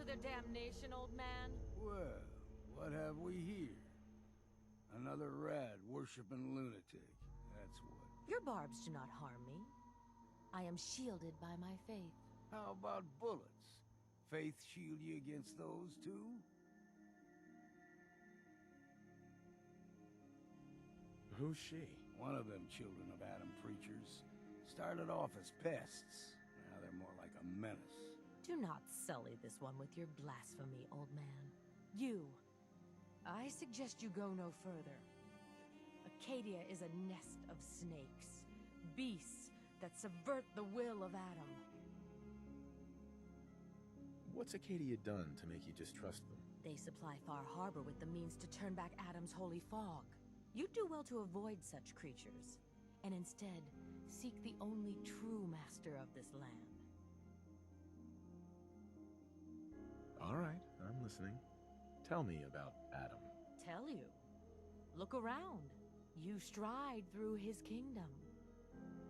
their damnation, old man? Well, what have we here? Another rad-worshipping lunatic. That's what. Your barbs do not harm me. I am shielded by my faith. How about bullets? Faith shield you against those, too? Who's she? One of them children of Adam preachers. Started off as pests. Now they're more like a menace. Do not sully this one with your blasphemy, old man. You. I suggest you go no further. Acadia is a nest of snakes. Beasts that subvert the will of Adam. What's Acadia done to make you distrust them? They supply Far Harbor with the means to turn back Adam's holy fog. You'd do well to avoid such creatures, and instead seek the only true master of this land. All right, I'm listening. Tell me about Adam. Tell you. Look around. You stride through his kingdom.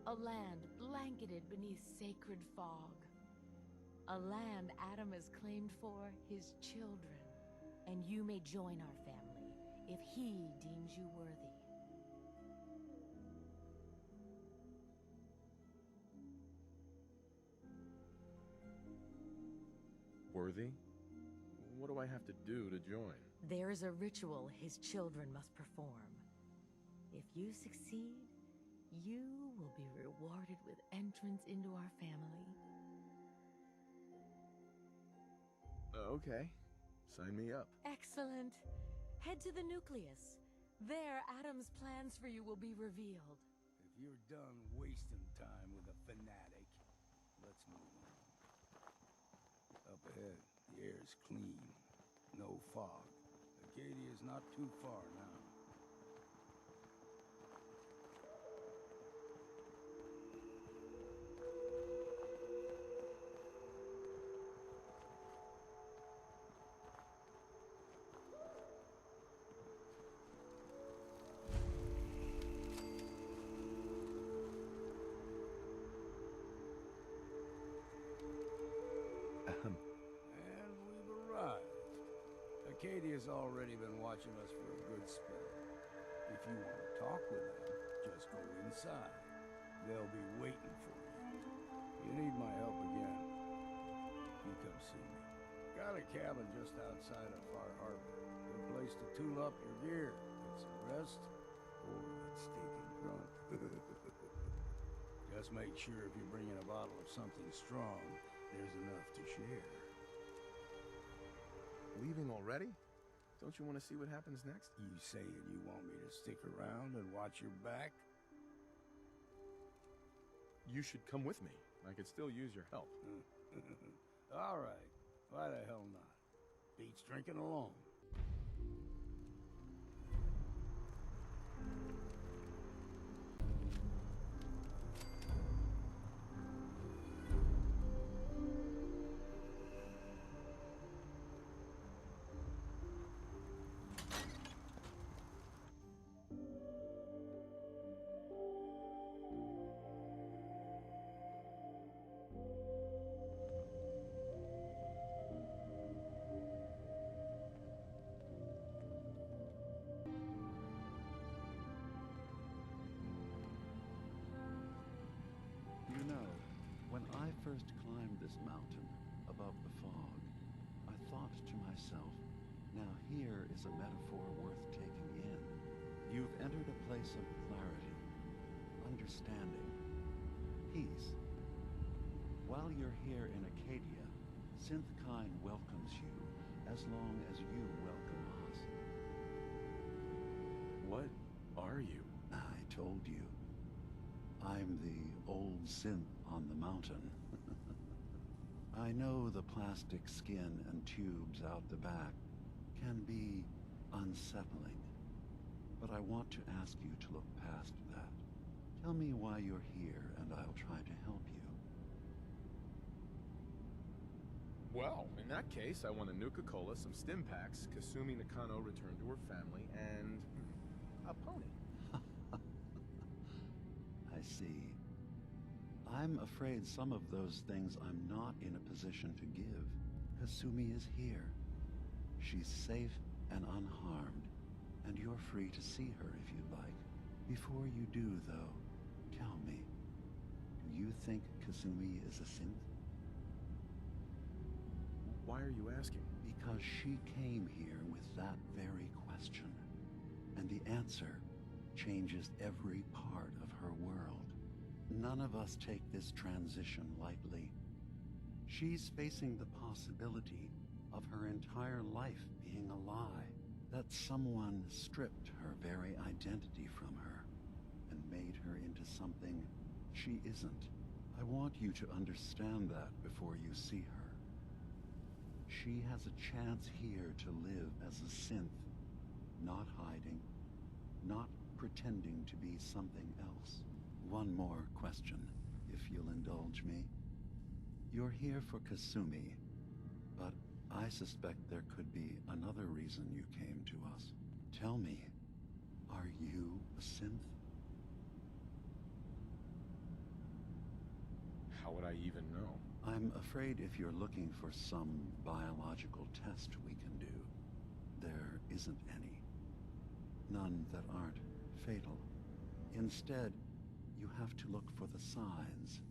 A land blanketed beneath sacred fog. A land Adam has claimed for his children. And you may join our family if he deems you worthy. Worthy? What do I have to do to join? There is a ritual his children must perform. If you succeed, you will be rewarded with entrance into our family. Okay. Sign me up. Excellent. Head to the nucleus. There, Adam's plans for you will be revealed. If you're done wasting time with a fanatic, let's move on. Up ahead, the air's clean. No fog. Acadia's not too far now. And we've arrived. Acadia's already been watching us for a good spell. If you want to talk with them, just go inside. They'll be waiting for you. You need my help again, you come see me. Got a cabin just outside of Far Harbor. Good place to tool up your gear, get some rest, or get stinking drunk. Just make sure if you're bringing a bottle of something strong, there's enough to share. Leaving already? Don't you want to see what happens next? You saying you want me to stick around and watch your back? You should come with me. I could still use your help. All right. Why the hell not? Beats drinking alone. You know, when I first climbed this mountain above the fog, I thought to myself, now here is a metaphor worth taking in. You've entered a place of clarity, understanding, peace. While you're here in Acadia, Synthkind welcomes you as long as you welcome us. What are you? I told you. I'm the old synth on the mountain. I know the plastic skin and tubes out the back can be unsettling, but I want to ask you to look past that. Tell me why you're here, and I'll try to help you. Well, in that case, I want a Nuka-Cola, some stim packs, Kasumi Nakano returned to her family, and a pony. I see. I'm afraid some of those things I'm not in a position to give. Kasumi is here. She's safe and unharmed, and you're free to see her if you'd like. Before you do, though, tell me, do you think Kasumi is a synth? Why are you asking? Because she came here with that very question, and the answer changes every part of her world. None of us take this transition lightly. She's facing the possibility of her entire life being a lie, that someone stripped her very identity from her and made her into something she isn't. I want you to understand that before you see her. She has a chance here to live as a synth, not hiding, not pretending to be something else. One more question, if you'll indulge me. You're here for Kasumi, but I suspect there could be another reason you came to us. Tell me, are you a synth? How would I even know? I'm afraid if you're looking for some biological test we can do, there isn't any. None that aren't fatal. Instead, you have to look for the signs,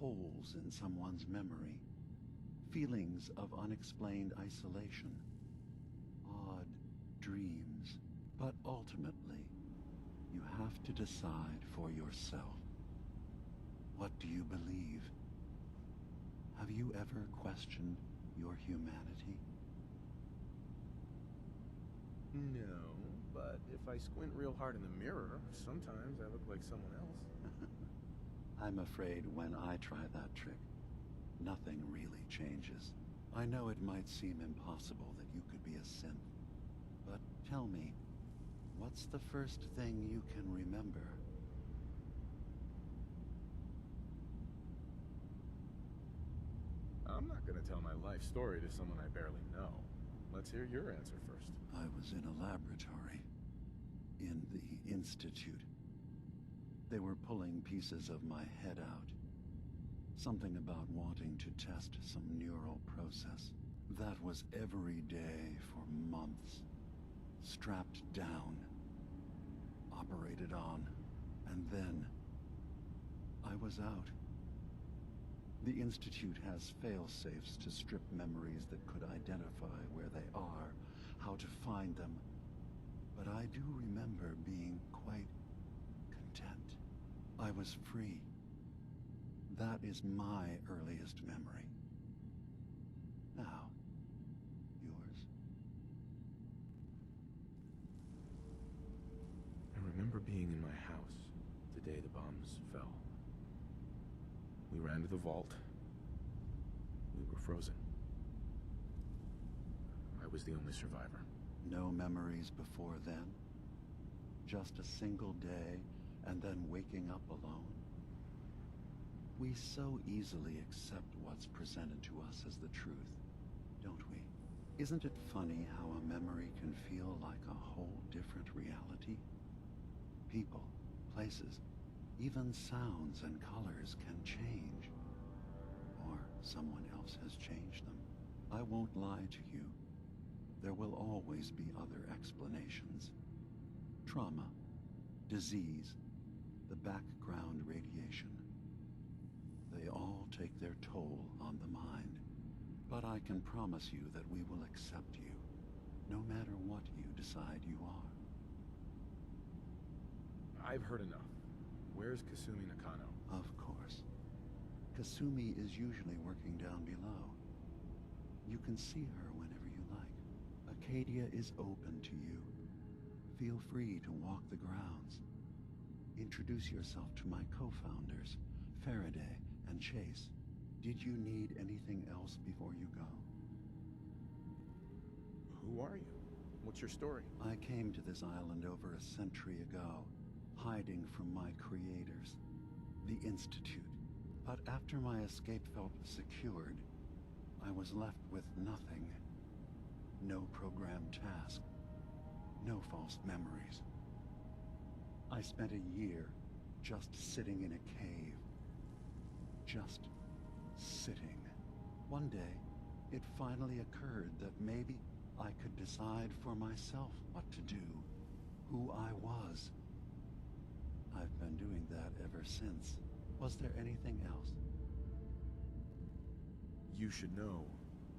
holes in someone's memory, feelings of unexplained isolation, odd dreams. But ultimately, you have to decide for yourself. What do you believe? Have you ever questioned your humanity? No, but if I squint real hard in the mirror, sometimes I look like someone else. I'm afraid when I try that trick, nothing really changes. I know it might seem impossible that you could be a synth, but tell me, what's the first thing you can remember? I'm not gonna tell my life story to someone I barely know. Let's hear your answer first. I was in a laboratory, in the Institute. They were pulling pieces of my head out. Something about wanting to test some neural process. That was every day for months. Strapped down, operated on, and then I was out. The Institute has fail-safes to strip memories that could identify where they are, how to find them. But I do remember being quite content. I was free. That is my earliest memory. Now, yours? I remember being in my house the day the bombs fell. We ran to the vault. We were frozen. I was the only survivor. No memories before then? Just a single day, and then waking up alone? We so easily accept what's presented to us as the truth, don't we? Isn't it funny how a memory can feel like a whole different reality? People, places, even sounds and colors can change. Or someone else has changed them. I won't lie to you. There will always be other explanations. Trauma, disease, the background radiation. They all take their toll on the mind. But I can promise you that we will accept you, no matter what you decide you are. I've heard enough. Where's Kasumi Nakano? Of course. Kasumi is usually working down below. You can see her whenever you like. Acadia is open to you. Feel free to walk the grounds. Introduce yourself to my co-founders, Faraday and Chase. Did you need anything else before you go? Who are you? What's your story? I came to this island over a century ago, hiding from my creators, the Institute. But after my escape felt secured, I was left with nothing. No programmed task. No false memories. I spent a year just sitting in a cave. Just sitting. One day, it finally occurred that maybe I could decide for myself what to do, who I was. I've been doing that ever since. Was there anything else? You should know,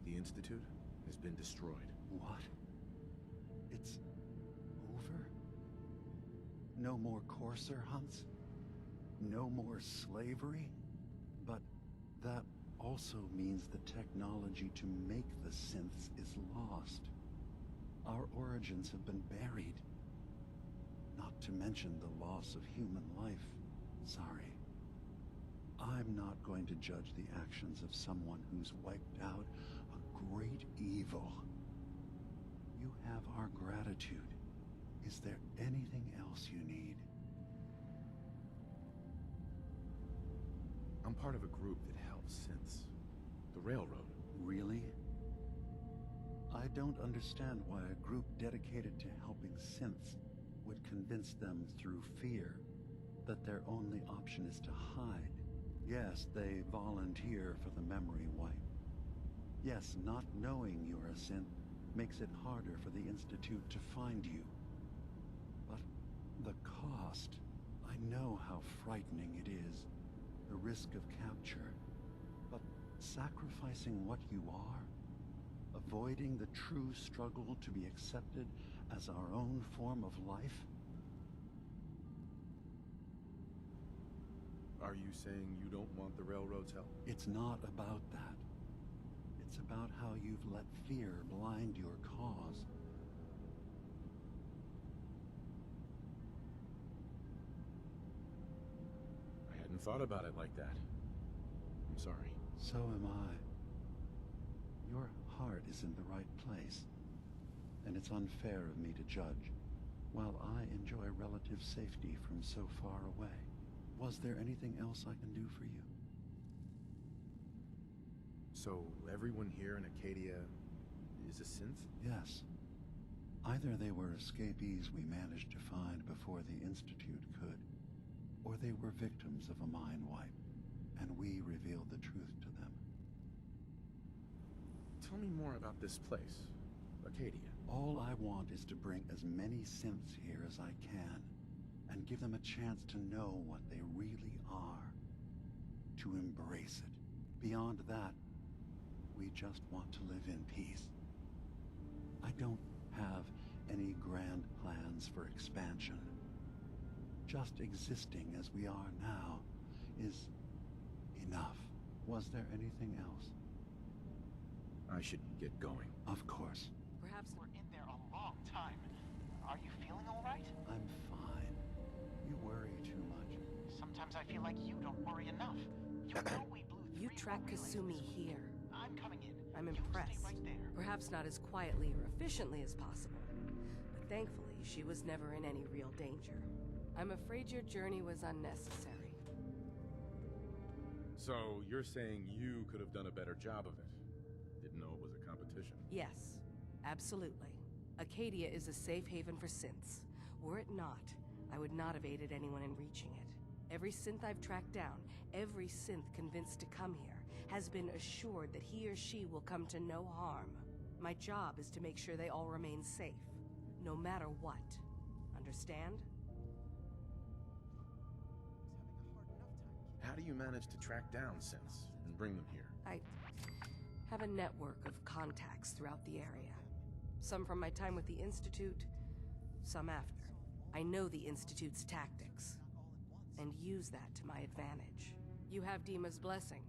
the Institute has been destroyed. What? It's over? No more courser hunts? No more slavery? But that also means the technology to make the synths is lost. Our origins have been buried. Not to mention the loss of human life. Sorry. I'm not going to judge the actions of someone who's wiped out a great evil. You have our gratitude. Is there anything else you need? I'm part of a group that helps synths. The Railroad. Really? I don't understand why a group dedicated to helping synths would convince them through fear that their only option is to hide. Yes, they volunteer for the memory wipe. Yes, not knowing you're a synth makes it harder for the Institute to find you. But the cost, I know how frightening it is, the risk of capture. But sacrificing what you are, avoiding the true struggle to be accepted as our own form of life? Are you saying you don't want the Railroad's help? It's not about that. It's about how you've let fear blind your cause. I hadn't thought about it like that. I'm sorry. So am I. Your heart is in the right place, and it's unfair of me to judge, while I enjoy relative safety from so far away. Was there anything else I can do for you? So, everyone here in Acadia is a synth? Yes. Either they were escapees we managed to find before the Institute could, or they were victims of a mind wipe, and we revealed the truth to them. Tell me more about this place, Acadia. All I want is to bring as many synths here as I can, and give them a chance to know what they really are. To embrace it. Beyond that, we just want to live in peace. I don't have any grand plans for expansion. Just existing as we are now is enough. Was there anything else? I should get going. Of course. Perhaps we're in there a long time. Are you feeling all right? I'm fine. You worry too much. Sometimes I feel like you don't worry enough. You know we blew through. You tracked Kasumi here. I'm coming in. I'm You impressed. stay right there. Perhaps not as quietly or efficiently as possible, but thankfully she was never in any real danger. I'm afraid your journey was unnecessary. So, you're saying you could have done a better job of it? Didn't know it was a competition? Yes, absolutely. Acadia is a safe haven for synths. Were it not, I would not have aided anyone in reaching it. Every synth I've tracked down, every synth convinced to come here, has been assured that he or she will come to no harm. My job is to make sure they all remain safe, no matter what. Understand? How do you manage to track down synths and bring them here? I have a network of contacts throughout the area. Some from my time with the Institute, some after. I know the Institute's tactics, and use that to my advantage. You have Dima's blessing,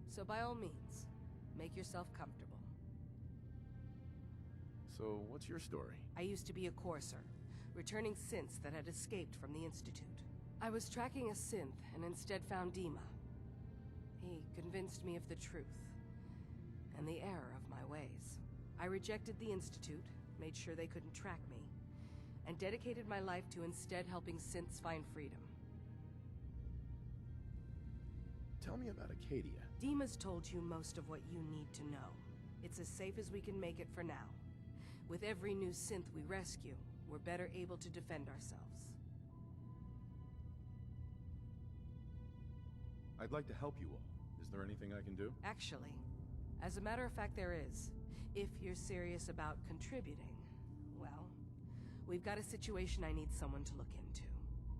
so by all means, make yourself comfortable. So, what's your story? I used to be a courser, returning synths that had escaped from the Institute. I was tracking a synth and instead found Dima. He convinced me of the truth, and the error of my ways. I rejected the Institute, made sure they couldn't track me, and dedicated my life to instead helping synths find freedom. Tell me about Acadia. Dima's told you most of what you need to know. It's as safe as we can make it for now. With every new synth we rescue, we're better able to defend ourselves. I'd like to help you all. Is there anything I can do? Actually, As a matter of fact, there is. If you're serious about contributing, well, we've got a situation I need someone to look into.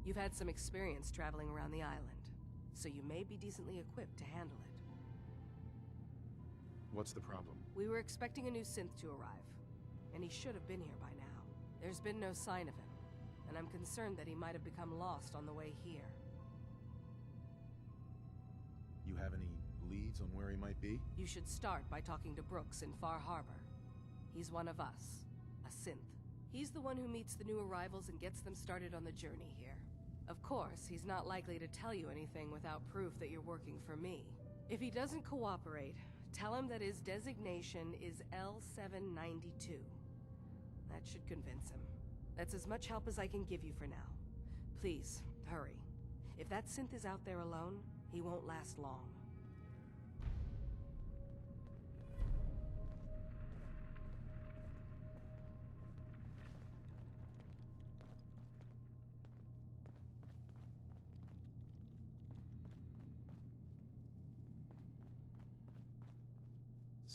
You've had some experience traveling around the island, so you may be decently equipped to handle it. What's the problem? We were expecting a new synth to arrive, and he should have been here by now. There's been no sign of him, and I'm concerned that he might have become lost on the way here. You have any leads on where he might be? You should start by talking to Brooks in Far Harbor. He's one of us, a synth. He's the one who meets the new arrivals and gets them started on the journey here. Of course, he's not likely to tell you anything without proof that you're working for me. If he doesn't cooperate, tell him that his designation is L792. That should convince him. That's as much help as I can give you for now. Please, hurry. If that synth is out there alone, he won't last long.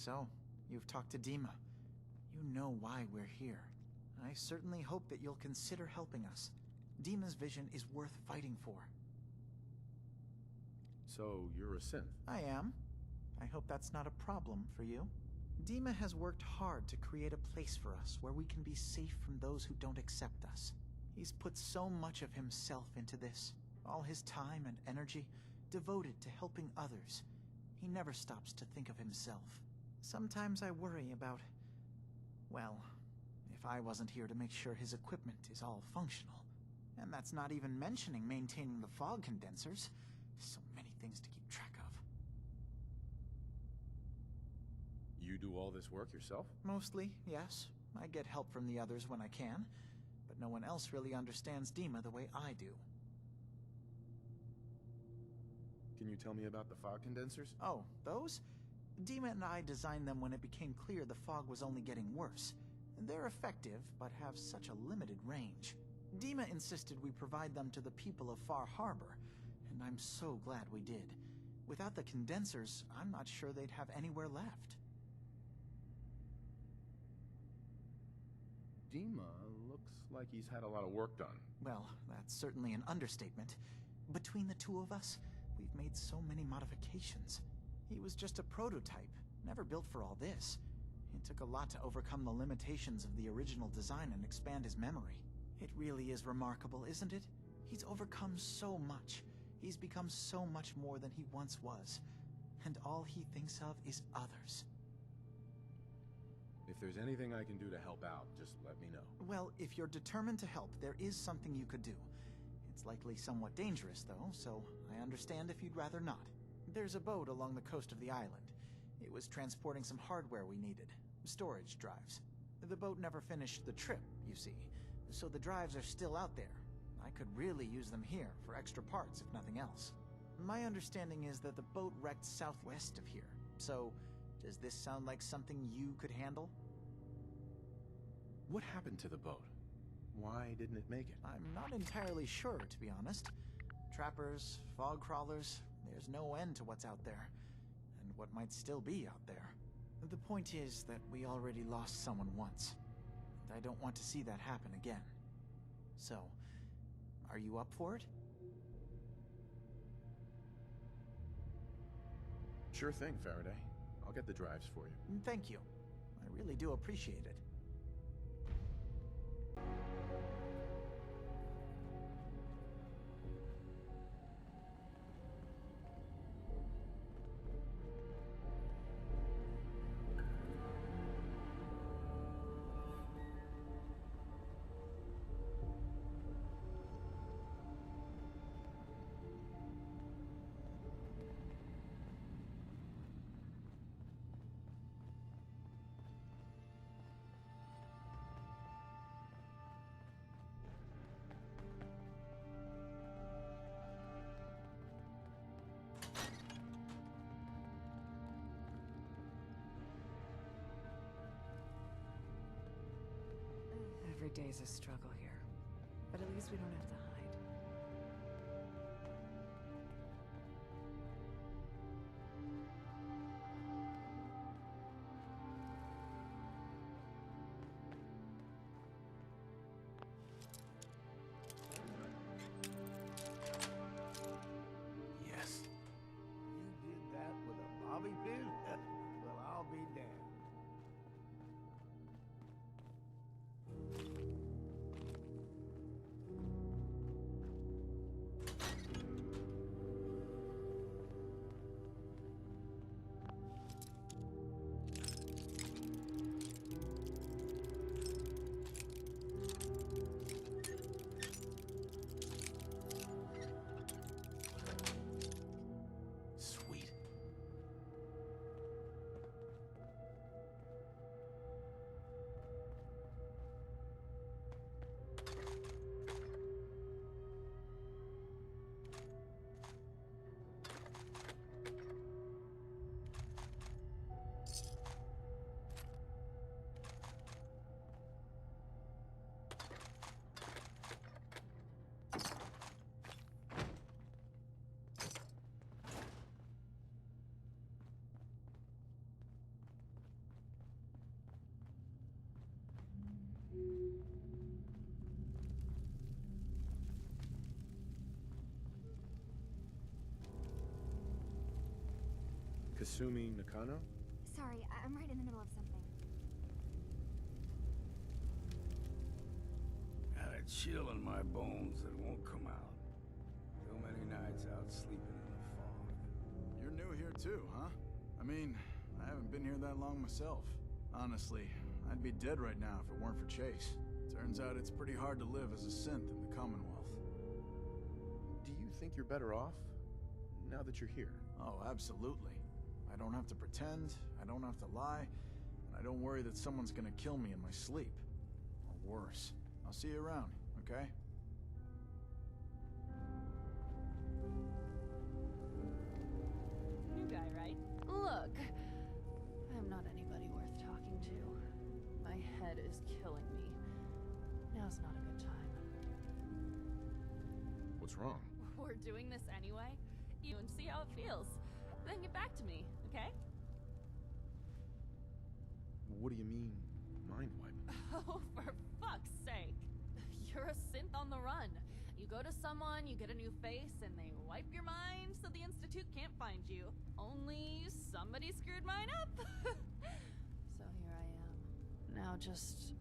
So, you've talked to Dima. You know why we're here. I certainly hope that you'll consider helping us. Dima's vision is worth fighting for. So, you're a synth? I am. I hope that's not a problem for you. Dima has worked hard to create a place for us where we can be safe from those who don't accept us. He's put so much of himself into this, all his time and energy devoted to helping others. He never stops to think of himself. Sometimes I worry about, well, if I wasn't here to make sure his equipment is all functional. And that's not even mentioning maintaining the fog condensers. So many things to keep track of. You do all this work yourself? Mostly, yes. I get help from the others when I can, but no one else really understands Dima the way I do. Can you tell me about the fog condensers? Oh, those? Dima and I designed them when it became clear the fog was only getting worse. They're effective, but have such a limited range. Dima insisted we provide them to the people of Far Harbor, and I'm so glad we did. Without the condensers, I'm not sure they'd have anywhere left. Dima looks like he's had a lot of work done. Well, that's certainly an understatement. Between the two of us, we've made so many modifications. He was just a prototype, never built for all this. It took a lot to overcome the limitations of the original design and expand his memory. It really is remarkable, isn't it? He's overcome so much. He's become so much more than he once was. And all he thinks of is others. If there's anything I can do to help out, just let me know. Well, if you're determined to help, there is something you could do. It's likely somewhat dangerous, though, so I understand if you'd rather not. There's a boat along the coast of the island. It was transporting some hardware we needed. Storage drives. The boat never finished the trip, you see, so the drives are still out there. I could really use them here for extra parts, if nothing else. My understanding is that the boat wrecked southwest of here, so does this sound like something you could handle? What happened to the boat? Why didn't it make it? I'm not entirely sure, to be honest. Trappers, fog crawlers, there's no end to what's out there, and what might still be out there. The point is that we already lost someone once, and I don't want to see that happen again. So, are you up for it? Sure thing, Faraday. I'll get the drives for you. Thank you. I really do appreciate it. Every day's a struggle here, but at least we don't have to hide. Bobby pin? Well, I'll be damned. Sweet. Kasumi Nakano? Sorry, I'm right in the middle of something. Got a chill in my bones that won't come out. Too many nights out sleeping in the fog. You're new here too, huh? I mean, I haven't been here that long myself. Honestly, I'd be dead right now if it weren't for Chase. Turns out it's pretty hard to live as a synth in the Commonwealth. Do you think you're better off now that you're here? Oh, absolutely. I don't have to pretend, I don't have to lie, and I don't worry that someone's gonna kill me in my sleep. Or worse. I'll see you around, okay? New guy, right? Look, I'm not anybody worth talking to. My head is killing me. Now's not a good time. What's wrong? We're doing this anyway. You and see how it feels. Then get back to me, okay? What do you mean, mind wipe? Oh, for fuck's sake. You're a synth on the run. You go to someone, you get a new face, and they wipe your mind so the Institute can't find you. Only somebody screwed mine up. So here I am. Now just,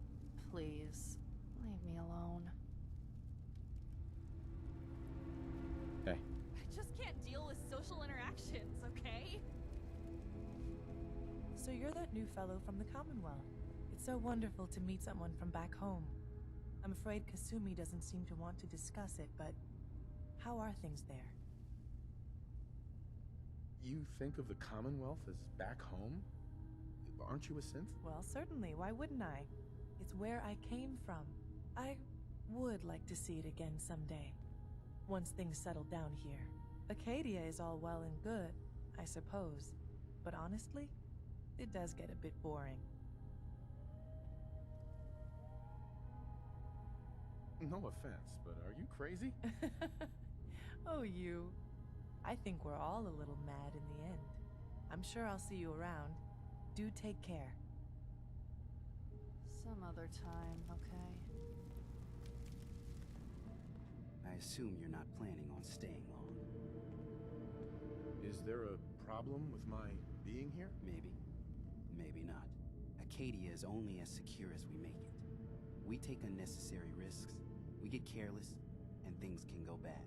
please, leave me alone. Hey. I just can't deal with social interactions, okay? So you're that new fellow from the Commonwealth. It's so wonderful to meet someone from back home. I'm afraid Kasumi doesn't seem to want to discuss it, but how are things there? You think of the Commonwealth as back home? Aren't you a synth? Well, certainly. Why wouldn't I? It's where I came from. I would like to see it again someday, once things settle down here. Acadia is all well and good, I suppose, but honestly, it does get a bit boring. No offense, but are you crazy? Oh, you. I think we're all a little mad in the end. I'm sure I'll see you around. Do take care. Some other time, okay? I assume you're not planning on staying long. Is there a problem with my being here? Maybe. Maybe not. Acadia is only as secure as we make it. We take unnecessary risks, we get careless, and things can go bad.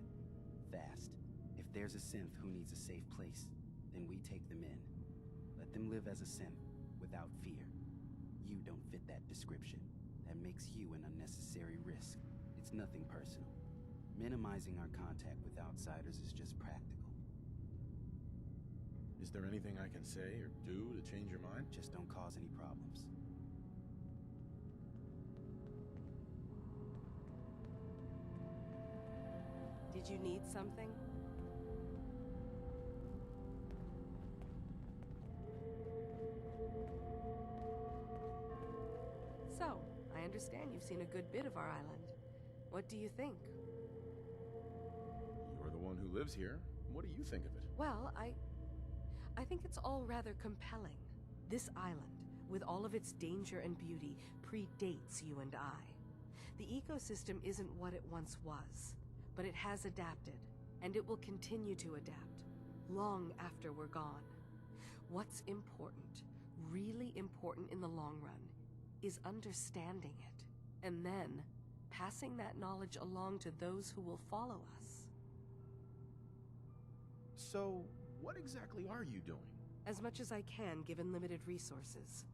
Fast. If there's a synth who needs a safe place, then we take them in. Let them live as a synth, without fear. You don't fit that description. That makes you an unnecessary risk. It's nothing personal. Minimizing our contact with outsiders is just practical. Is there anything I can say or do to change your mind? Just don't cause any problems. Did you need something? So, I understand you've seen a good bit of our island. What do you think? You're the one who lives here. What do you think of it? Well, I think it's all rather compelling. This island, with all of its danger and beauty, predates you and I. The ecosystem isn't what it once was, but it has adapted, and it will continue to adapt, long after we're gone. What's important, really important in the long run, is understanding it, and then passing that knowledge along to those who will follow us. So, what exactly are you doing? As much as I can, given limited resources.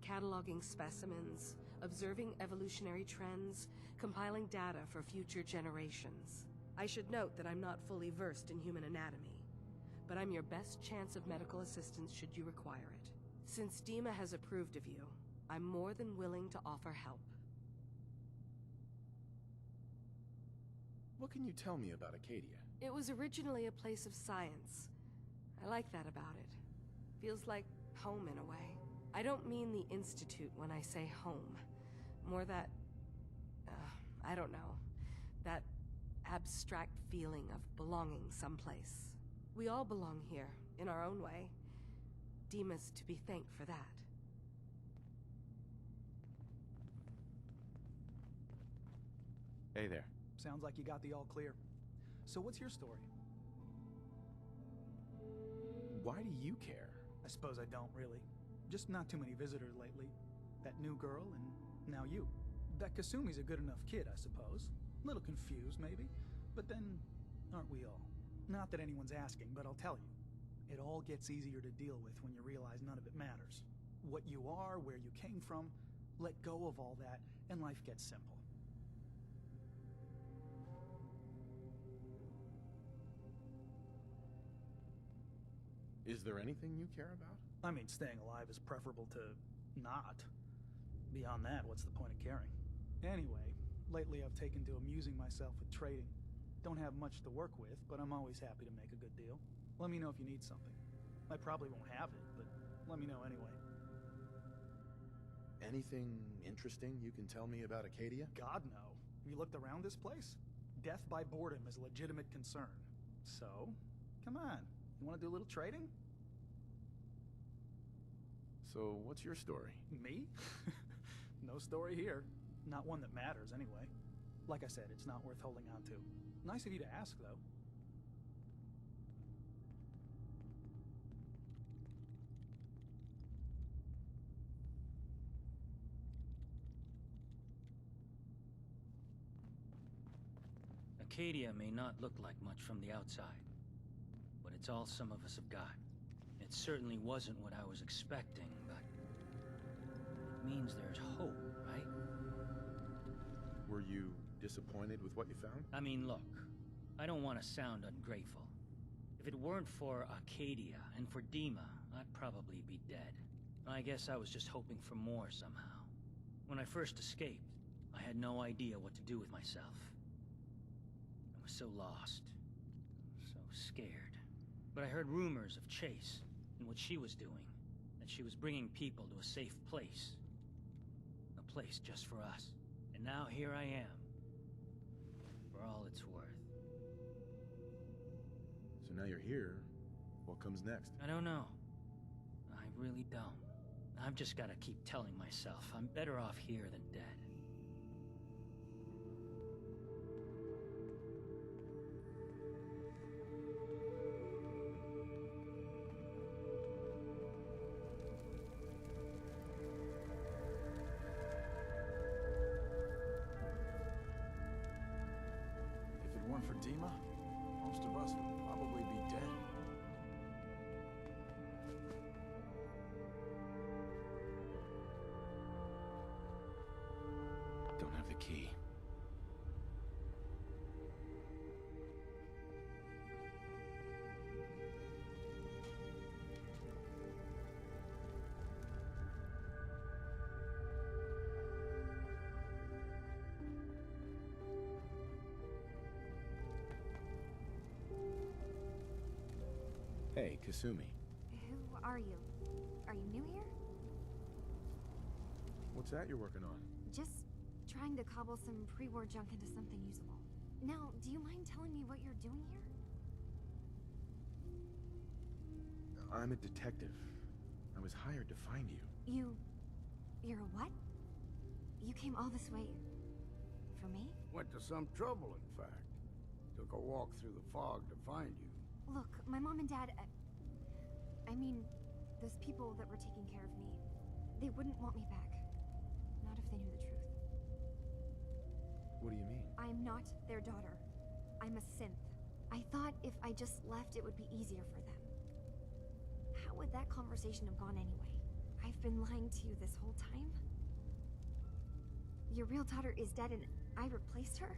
Cataloging specimens, observing evolutionary trends, compiling data for future generations. I should note that I'm not fully versed in human anatomy, but I'm your best chance of medical assistance should you require it. Since Dima has approved of you, I'm more than willing to offer help. What can you tell me about Acadia? It was originally a place of science. I like that about it. Feels like home in a way. I don't mean the Institute when I say home. More that, I don't know, that abstract feeling of belonging someplace. We all belong here, in our own way. Dima's to be thanked for that. Hey there. Sounds like you got the all clear. So what's your story? Why do you care? I suppose I don't, really. Just not too many visitors lately. That new girl, and now you. That Kasumi's a good enough kid, I suppose. A little confused, maybe. But then, aren't we all? Not that anyone's asking, but I'll tell you. It all gets easier to deal with when you realize none of it matters. What you are, where you came from, let go of all that, and life gets simple. Is there anything you care about? I mean, staying alive is preferable to not. Beyond that, what's the point of caring? Anyway, lately I've taken to amusing myself with trading. Don't have much to work with, but I'm always happy to make a good deal. Let me know if you need something. I probably won't have it, but let me know anyway. Anything interesting you can tell me about Acadia? God, no. Have you looked around this place? Death by boredom is a legitimate concern. So, come on. You want to do a little trading? So, what's your story? Me? No story here. Not one that matters, anyway. Like I said, it's not worth holding on to. Nice of you to ask, though. Acadia may not look like much from the outside, but it's all some of us have got. It certainly wasn't what I was expecting, but it means there's hope, right? Were you disappointed with what you found? I mean, look, I don't want to sound ungrateful. If it weren't for Acadia and for Dima, I'd probably be dead. I guess I was just hoping for more somehow. When I first escaped, I had no idea what to do with myself. I was so lost, so scared. But I heard rumors of Chase and what she was doing, that she was bringing people to a safe place. A place just for us. And now here I am, for all it's worth. So now you're here, what comes next? I don't know. I really don't. I've just gotta keep telling myself I'm better off here than dead. If it weren't for Dima, most of us would probably be dead. Don't have the key. Hey, Kasumi. Who are you? Are you new here? What's that you're working on? Just trying to cobble some pre-war junk into something usable. Now, do you mind telling me what you're doing here? I'm a detective. I was hired to find you. You're a what? You came all this way... for me? Went to some trouble, in fact. Took a walk through the fog to find you. Look, my mom and dad... I mean, Those people that were taking care of me, they wouldn't want me back. Not if they knew the truth. What do you mean? I'm not their daughter. I'm a synth. I thought if I just left, it would be easier for them. How would that conversation have gone anyway? I've been lying to you this whole time? Your real daughter is dead and I replaced her?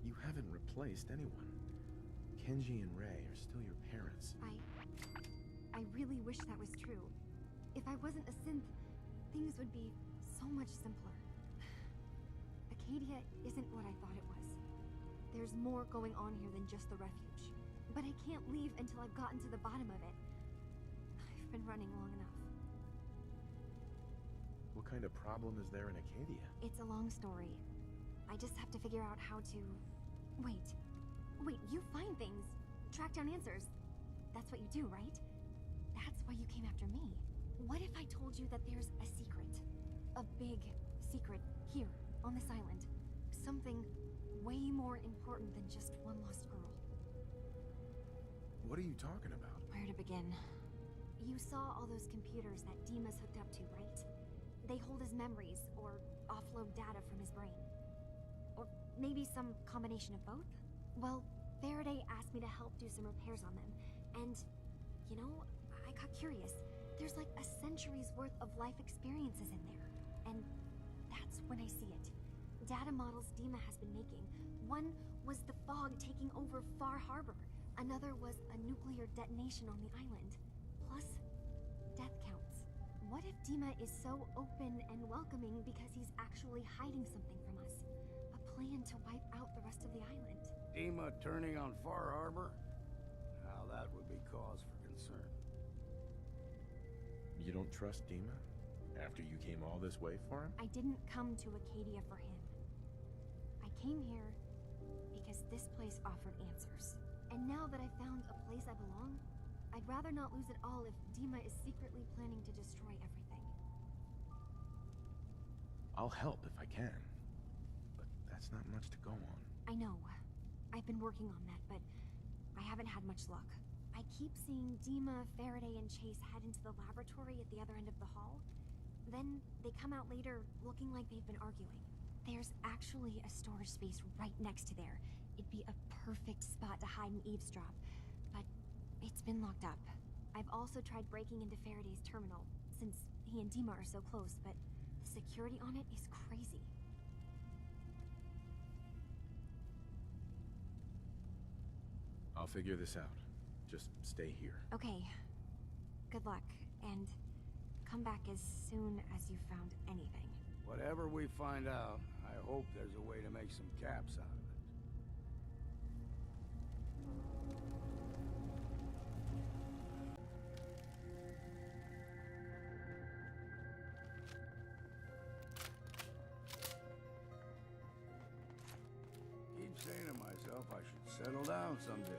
You haven't replaced anyone. Kenji and Ray are still your parents. I really wish that was true. If I wasn't a synth, things would be so much simpler. Acadia isn't what I thought it was. There's more going on here than just the refuge. But I can't leave until I've gotten to the bottom of it. I've been running long enough. What kind of problem is there in Acadia? It's a long story. I just have to figure out how to... Wait, you find things. Track down answers. That's what you do, right? That's why you came after me. What if I told you that there's a secret? A big secret here, on this island. Something way more important than just one lost girl. What are you talking about? Where to begin? You saw all those computers that Dima's hooked up to, right? They hold his memories, or offload data from his brain. Or maybe some combination of both? Well, Faraday asked me to help do some repairs on them, and, you know, I got curious. There's like a century's worth of life experiences in there, and that's when I see it. Data models Dima has been making. One was the fog taking over Far Harbor. Another was a nuclear detonation on the island. Plus, death counts. What if Dima is so open and welcoming because he's actually hiding something from us? A plan to wipe out the rest of the island. Dima turning on Far Harbor? Now that would be cause for concern. You don't trust Dima? After you came all this way for him? I didn't come to Acadia for him. I came here because this place offered answers. And now that I found a place I belong, I'd rather not lose it all if Dima is secretly planning to destroy everything. I'll help if I can. But that's not much to go on. I know. I've been working on that, but I haven't had much luck. I keep seeing Dima, Faraday, and Chase head into the laboratory at the other end of the hall. Then they come out later looking like they've been arguing. There's actually a storage space right next to there. It'd be a perfect spot to hide and eavesdrop, but it's been locked up. I've also tried breaking into Faraday's terminal, since he and Dima are so close, but the security on it is crazy. I'll figure this out. Just stay here. Okay. Good luck, and come back as soon as you found anything. Whatever we find out, I hope there's a way to make some caps out of it. Keep saying to myself I should settle down someday.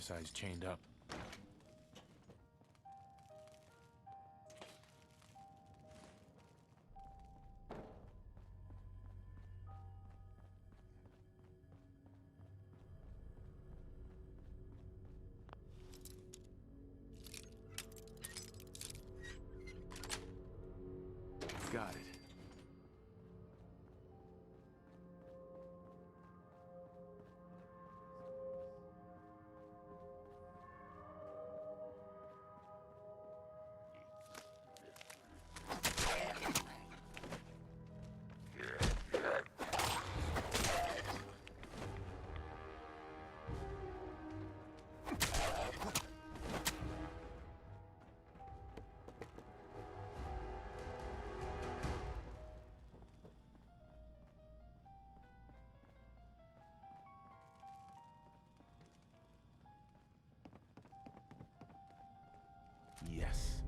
how he's chained up. Got it. Yes.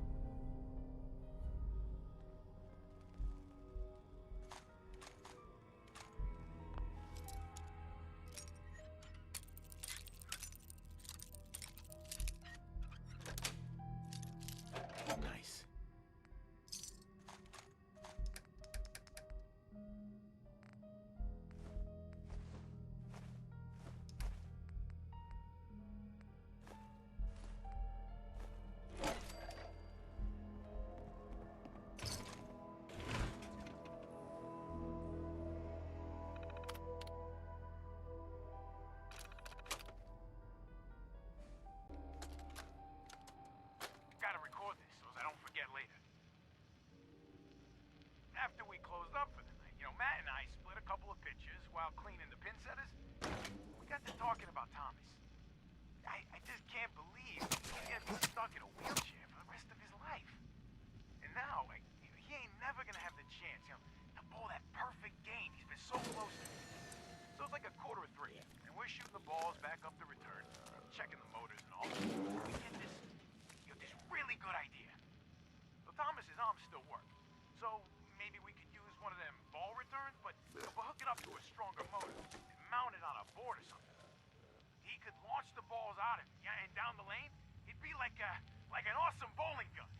Nice. Gotta record this so I don't forget later. After we closed up for the night, Matt and I split a couple of pictures while cleaning the pin setters. We got to talking about Thomas. I just can't believe he's gonna be stuck in a wheelchair for the rest of his life. And now, he ain't never gonna have the chance, to pull that perfect game he's been so close to. So it's like 2:45, and we're shooting the balls back up the return, checking the motors and all. We get this really good idea. So Thomas's arms still work. So maybe we could use one of them ball returns, but we'll hook it up to a stronger motor and mount it on a board or something. He could launch the balls out of it, yeah, and down the lane, it'd be like an awesome bowling gun.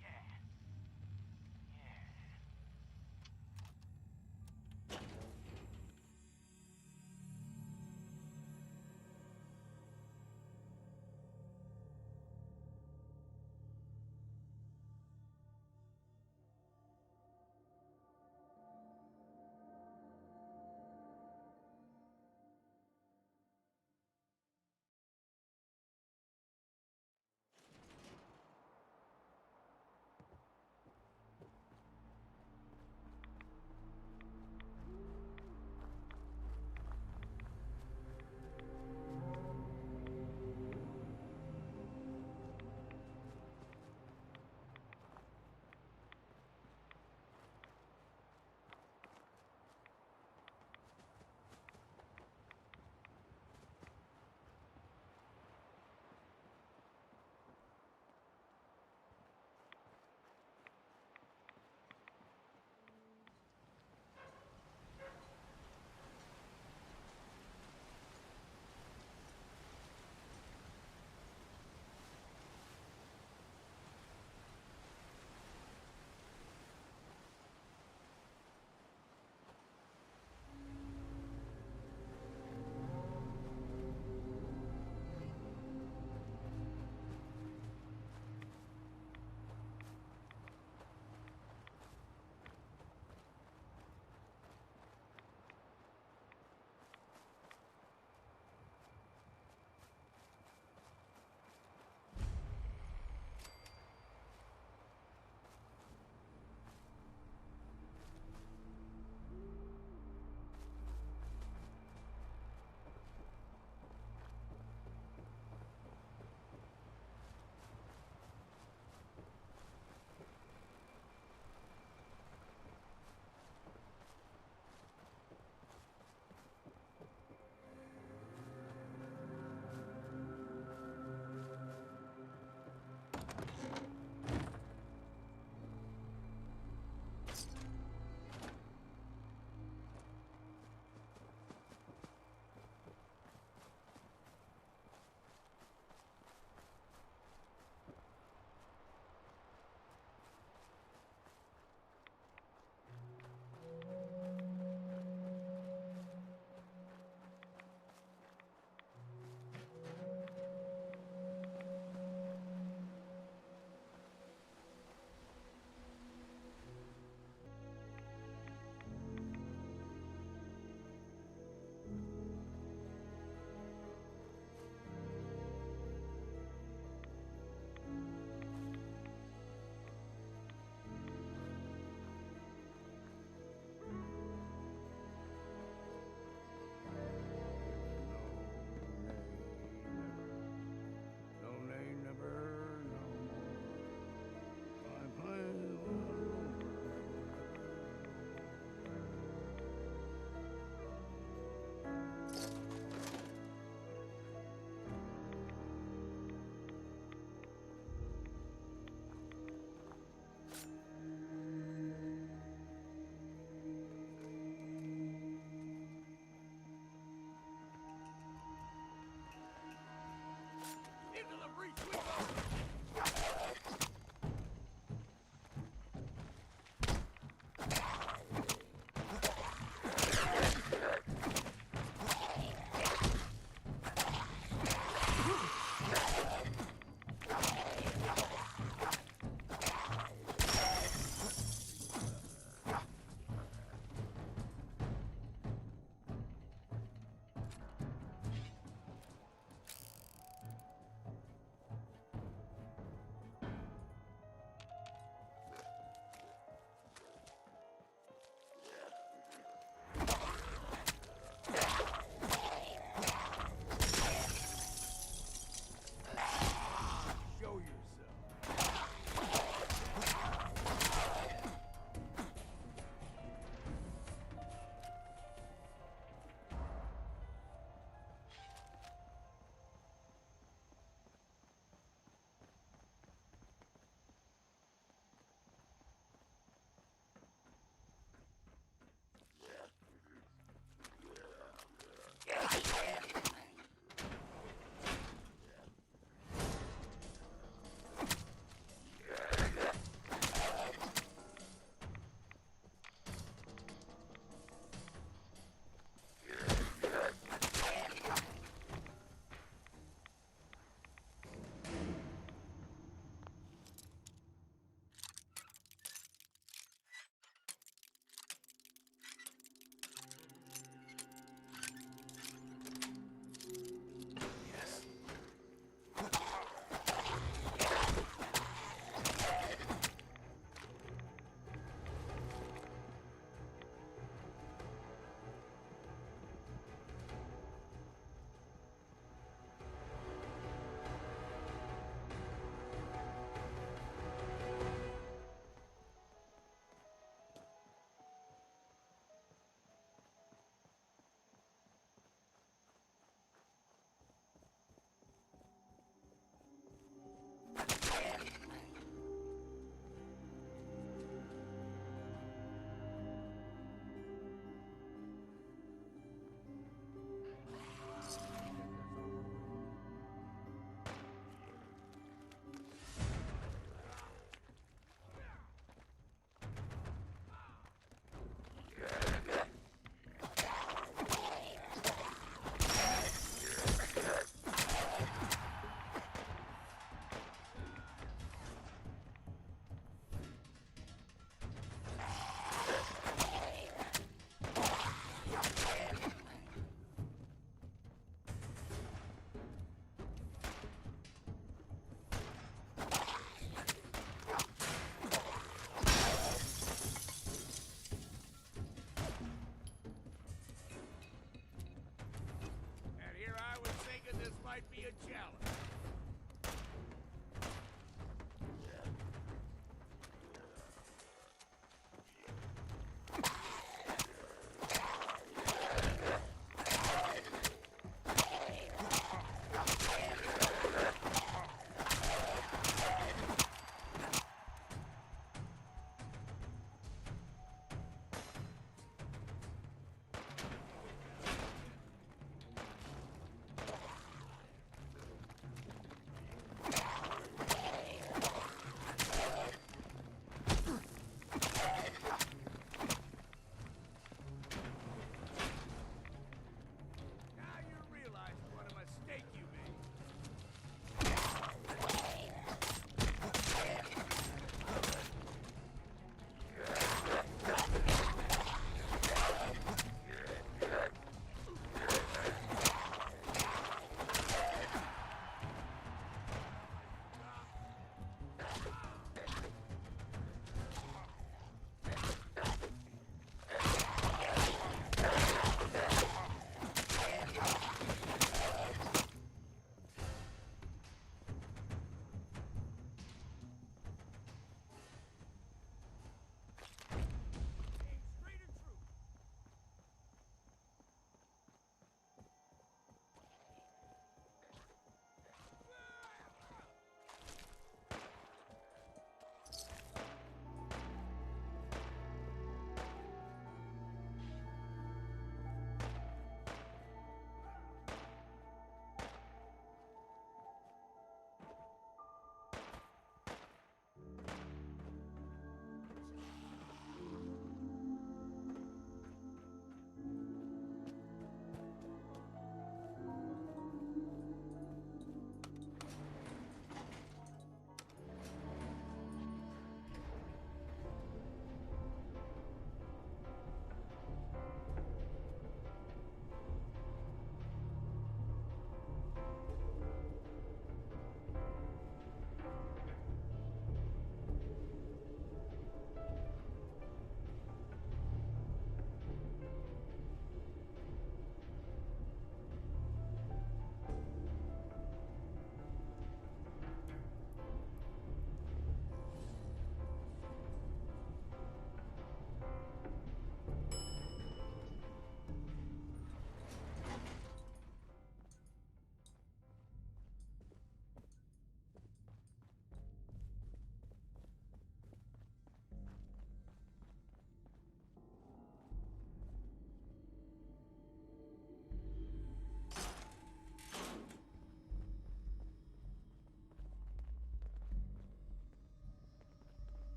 Yeah.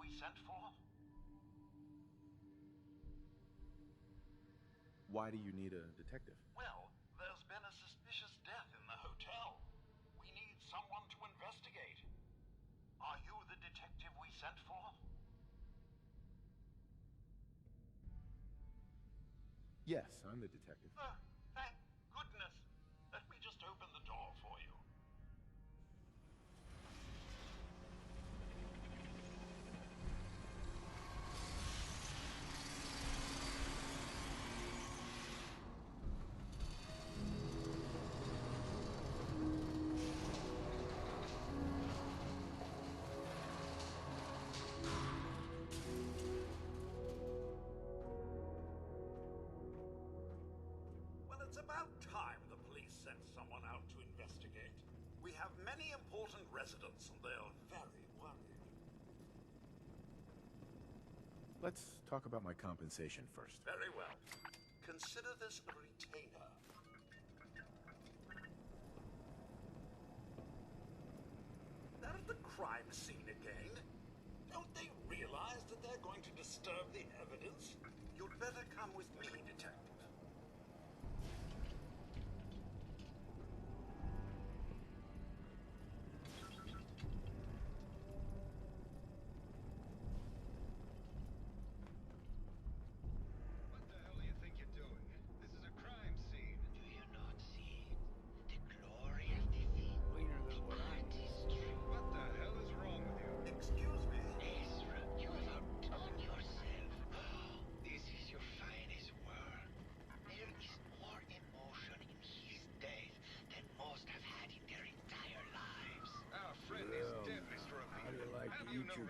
we sent for? Why do you need a detective? Well, there's been a suspicious death in the hotel. We need someone to investigate. Are you the detective we sent for? Yes, I'm the detective. Thank goodness. Let me just open the door for you. It's about time the police sent someone out to investigate. We have many important residents and they're very worried. Let's talk about my compensation first. Very well. Consider this a retainer. They're at the crime scene again. Don't they realize that they're going to disturb the evidence? You'd better come with me, detective.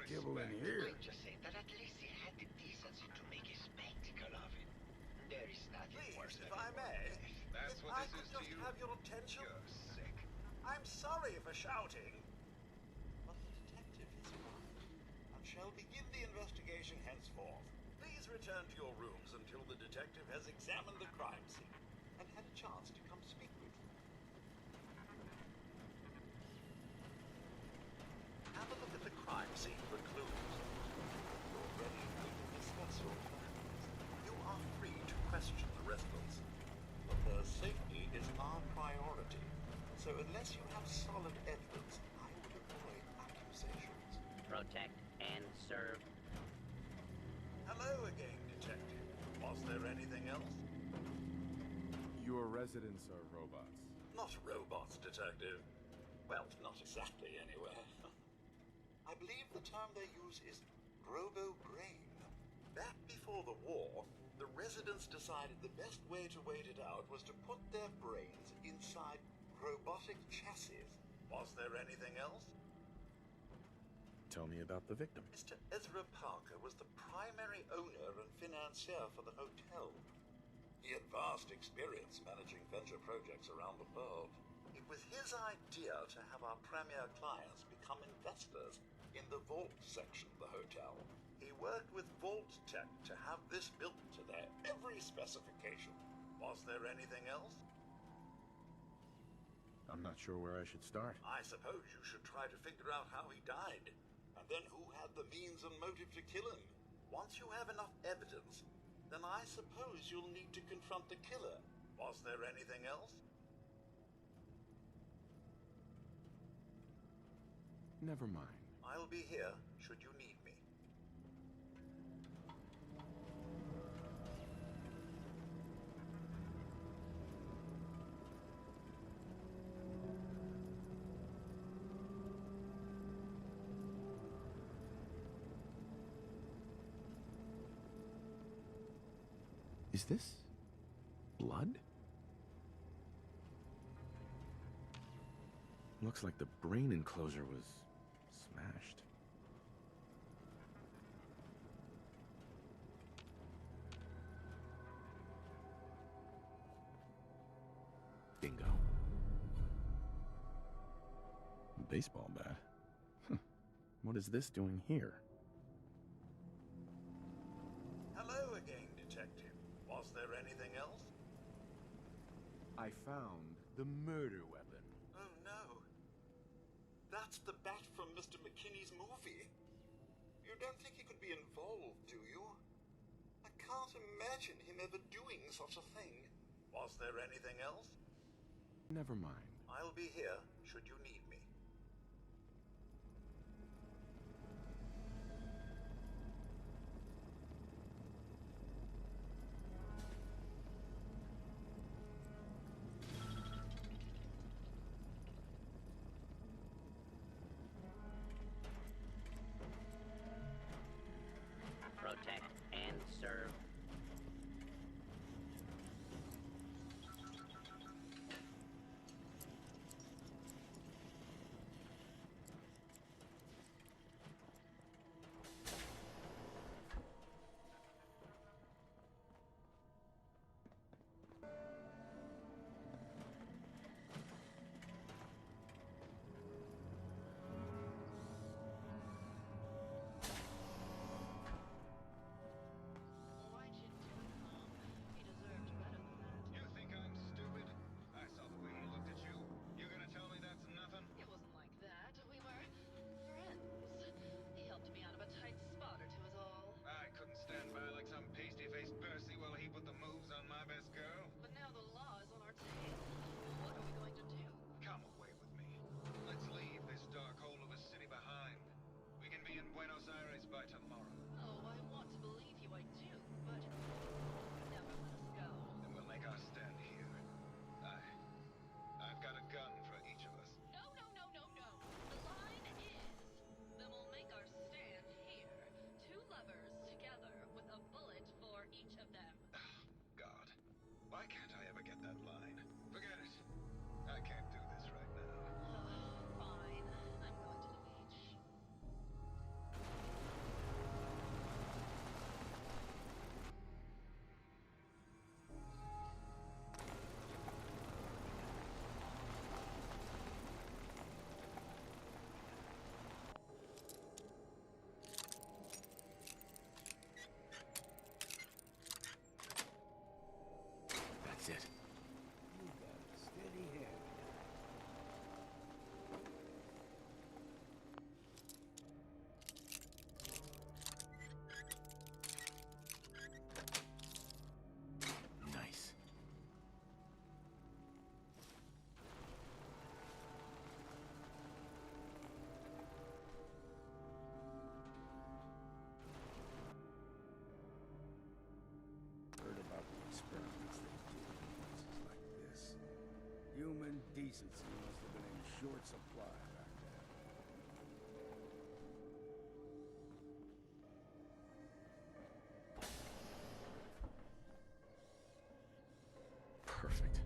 Kibble in here. Just say that at least he had the decency to make a spectacle of it. There is nothing worse Please, if I may, That's if what I this could is to just you. have your attention. You're sick. I'm sorry for shouting, but the detective is right, and shall begin the investigation henceforth. Please return to your rooms until the detective has examined the crime scene and had a chance to come speak with you. Have a look at the crime scene for clues. You're ready to discuss your plans. You are free to question the residents, but their safety is our priority. So unless you have solid evidence, I would avoid accusations. Protect and serve. Hello again, detective. Was there anything else? Your residents are robots. Not robots, detective. Well, not exactly, anyway. I believe the term they use is robo-brain. Back before the war, the residents decided the best way to wait it out was to put their brains inside robotic chassis. Was there anything else? Tell me about the victim. Mr. Ezra Parker was the primary owner and financier for the hotel. He had vast experience managing venture projects around the world. It was his idea to have our premier clients become investors in the vault section of the hotel. He worked with Vault Tech to have this built to their every specification. Was there anything else? I'm not sure where I should start. I suppose you should try to figure out how he died, and then who had the means and motive to kill him. Once you have enough evidence, then I suppose you'll need to confront the killer. Was there anything else? Never mind. I'll be here, should you need me. Is this blood? Looks like the brain enclosure was smashed. Bingo. Baseball bat. What is this doing here? Hello again, detective. Was there anything else? I found the murder weapon. Oh no. That's the bat from Mr. McKinney's movie. You You don't think he could be involved, do you? I can't imagine him ever doing such a thing. Was there anything else? Never mind. I'll be here, should you need me. Protect and serve. You think I'm stupid? I saw the way he looked at you. You gonna tell me that's nothing? It wasn't like that. We were friends. He helped me out of a tight spot or two is all. I couldn't stand by like some pasty-faced Percy while he put the moves on my best girl. But now the law is on our tail. What are we going to do? Come away with me. Let's leave this dark hole of a city behind. We can be in Buenos Aires by tomorrow. Oh, I want to believe you, I do, but never let us go. Then we'll make our stand here. I've got a gun for each of us. No, no, no, no, no. The line is, then we'll make our stand here. Two lovers together with a bullet for each of them. God, why can't I ever get that line? Forget it. I can't do this right now. Fine. I'm going to the beach. That's it. You got a steady hand. Nice. Heard about the experiments they do in places like this. Human decency must have been in short supply back then. Perfect.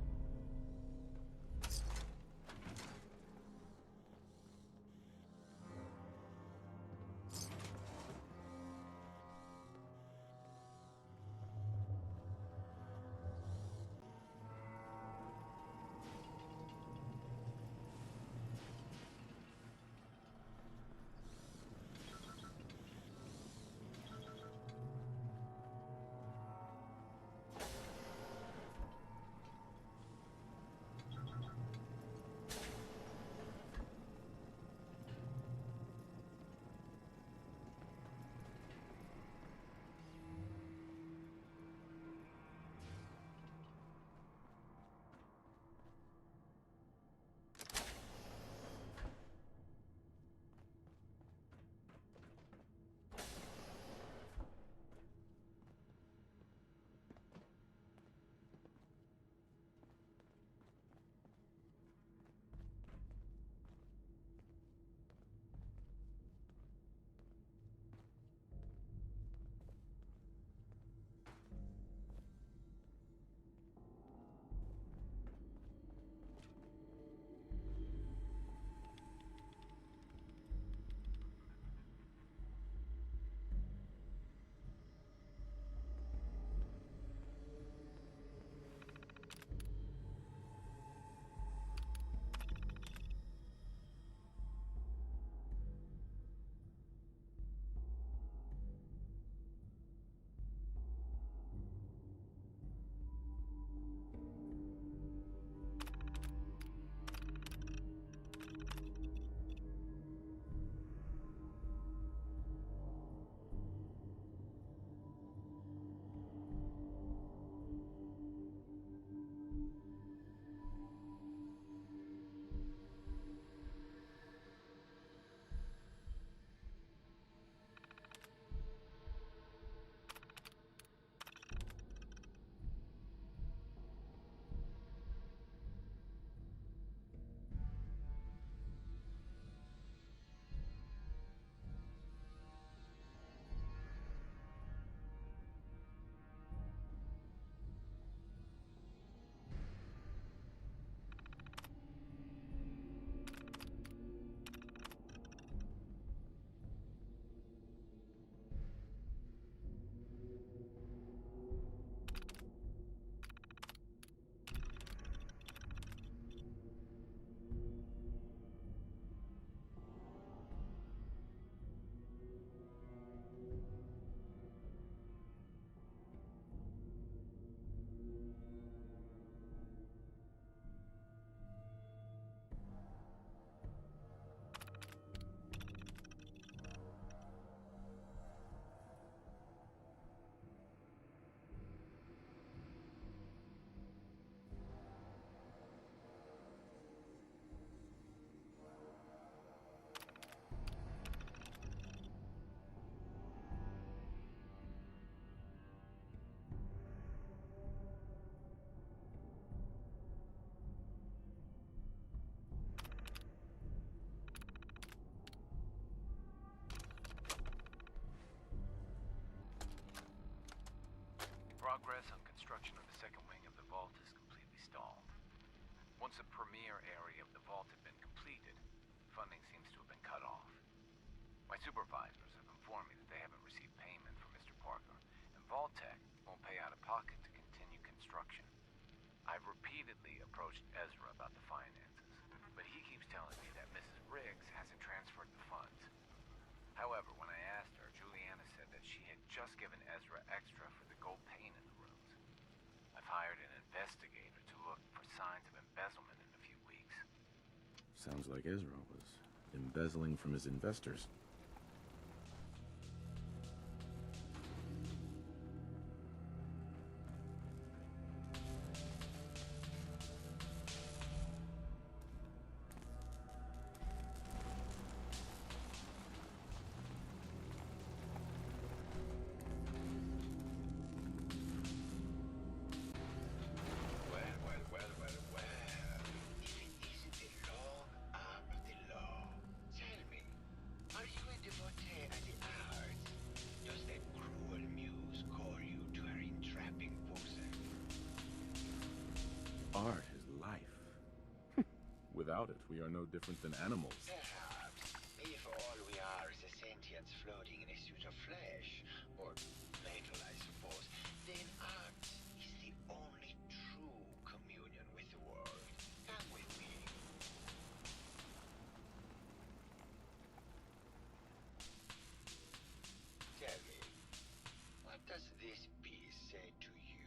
funding seems to have been cut off. My supervisors have informed me that they haven't received payment from Mr. Parker, and Vault-Tec won't pay out of pocket to continue construction. I've repeatedly approached Ezra about the finances, but he keeps telling me that Mrs. Riggs hasn't transferred the funds. However, when I asked her, Juliana said that she had just given Ezra extra for the gold paint in the rooms. I've hired an investigator to look for signs of embezzlement in a few weeks. Sounds like Ezra was embezzling from his investors. Art is life. Without it, we are no different than animals. Perhaps, if all we are is a sentience floating in a suit of flesh, or metal, I suppose, then art is the only true communion with the world. Come with me. Tell me, what does this piece say to you?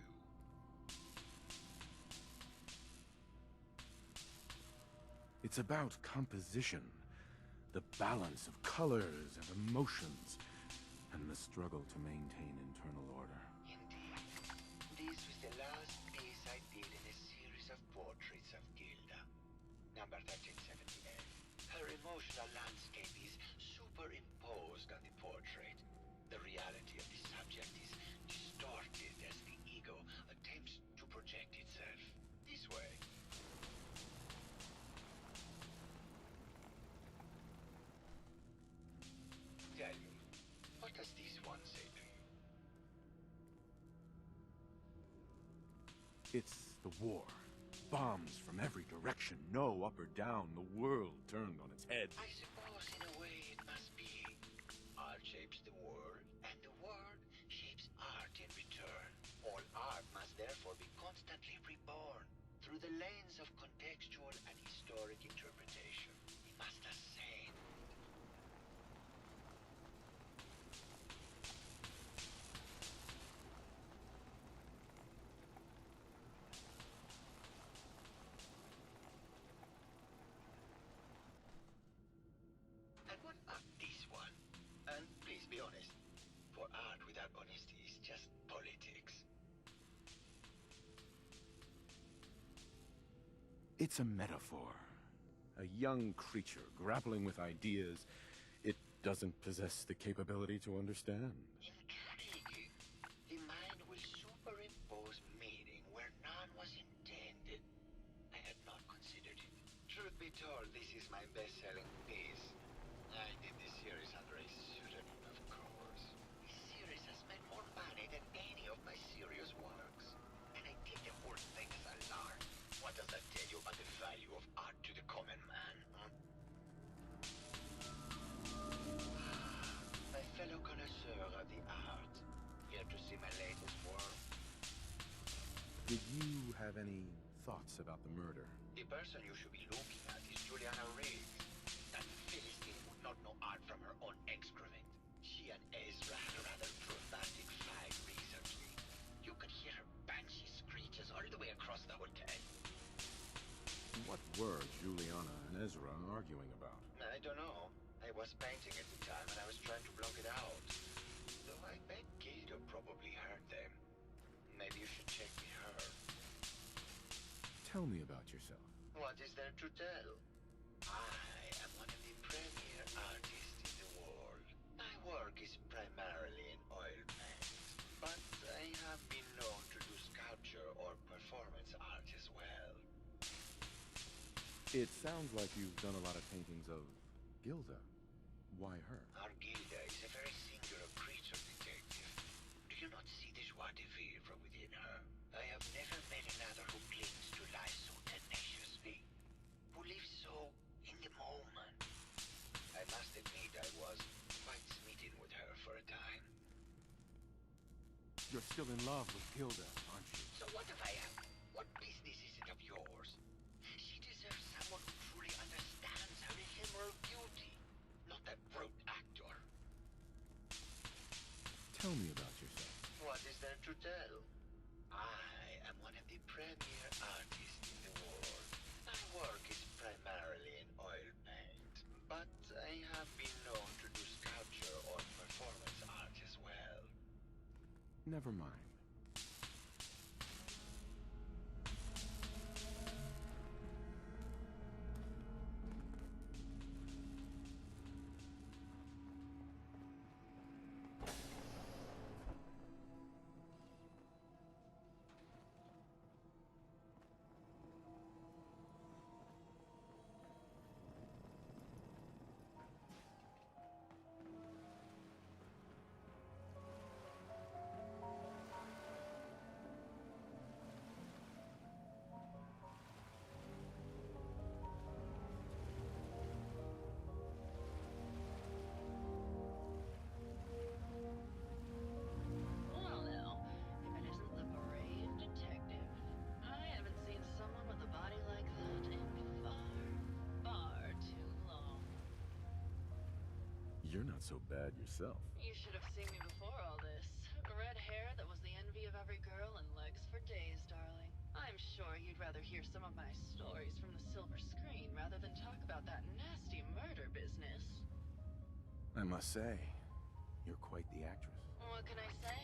It's about composition, the balance of colors and emotions, and the struggle to maintain internal order. Indeed. This was the last piece I did in a series of portraits of Gilda. Number 1378. Her emotional landscape is superimposed on the portrait. The reality of the subject is distorted as the ego attempts to project itself this way. Tell me, what does this one say to you? It's the war. Bombs from every direction, no up or down, the world turned on its head. I suppose in a way it must be. Art shapes the world, and the world shapes art in return. All art must therefore be constantly reborn through the lens of contextual and historic interpretation. It must ascend. And what of this one? And please be honest, for art without honesty is just politics. It's a metaphor. A young creature grappling with ideas it doesn't possess the capability to understand. Intriguing. The mind will superimpose meaning where none was intended. I had not considered it. Truth be told, this is my best-selling piece. I did this series under a pseudonym, of course. This series has made more money than any of my serious works. And I did the whole thing as a lark. What does that tell you about the value of art to the common man, huh? My fellow connoisseur of the art, here to see my latest work. Did you have any thoughts about the murder? The person you should be looking at is Juliana Riggs. That Philistine would not know art from her own excrement. She and Ezra had a rather dramatic fight recently. You could hear her banshee screeches all the way across the hotel. What were Juliana and Ezra arguing about? I don't know. I was painting at the time and I was trying to block it out. Though I bet Gilda probably heard them. Maybe you should check with her. Tell me about yourself. What is there to tell? I am one of the premier artists in the world. My work is primarily in oil paints, but I have been known to do sculpture or performance art as well. It sounds like you've done a lot of paintings of Gilda. Why her? Our Gilda is a very singular creature, detective. Do you not see the joie de vivre within her? I have never met another who clings to life so tenaciously, who lives so in the moment. You're still in love with Gilda, aren't you? So what if I am? What business is it of yours? She deserves someone who truly understands her ephemeral beauty, not that brute actor. Tell me about yourself. What is there to tell? I am one of the premier artists in the world. My work is primarily in oil paint, but I have been known to do sculpture or performance art as well. Never mind. Well now, if it isn't the brave detective. I haven't seen someone with a body like that in far too long. You're not so bad yourself. You should have seen me before all this. Red hair that was the envy of every girl and legs for days, darling. I'm sure you'd rather hear some of my stories from the silver screen rather than talk about that nasty murder business. I must say, you're quite the actress. What can I say?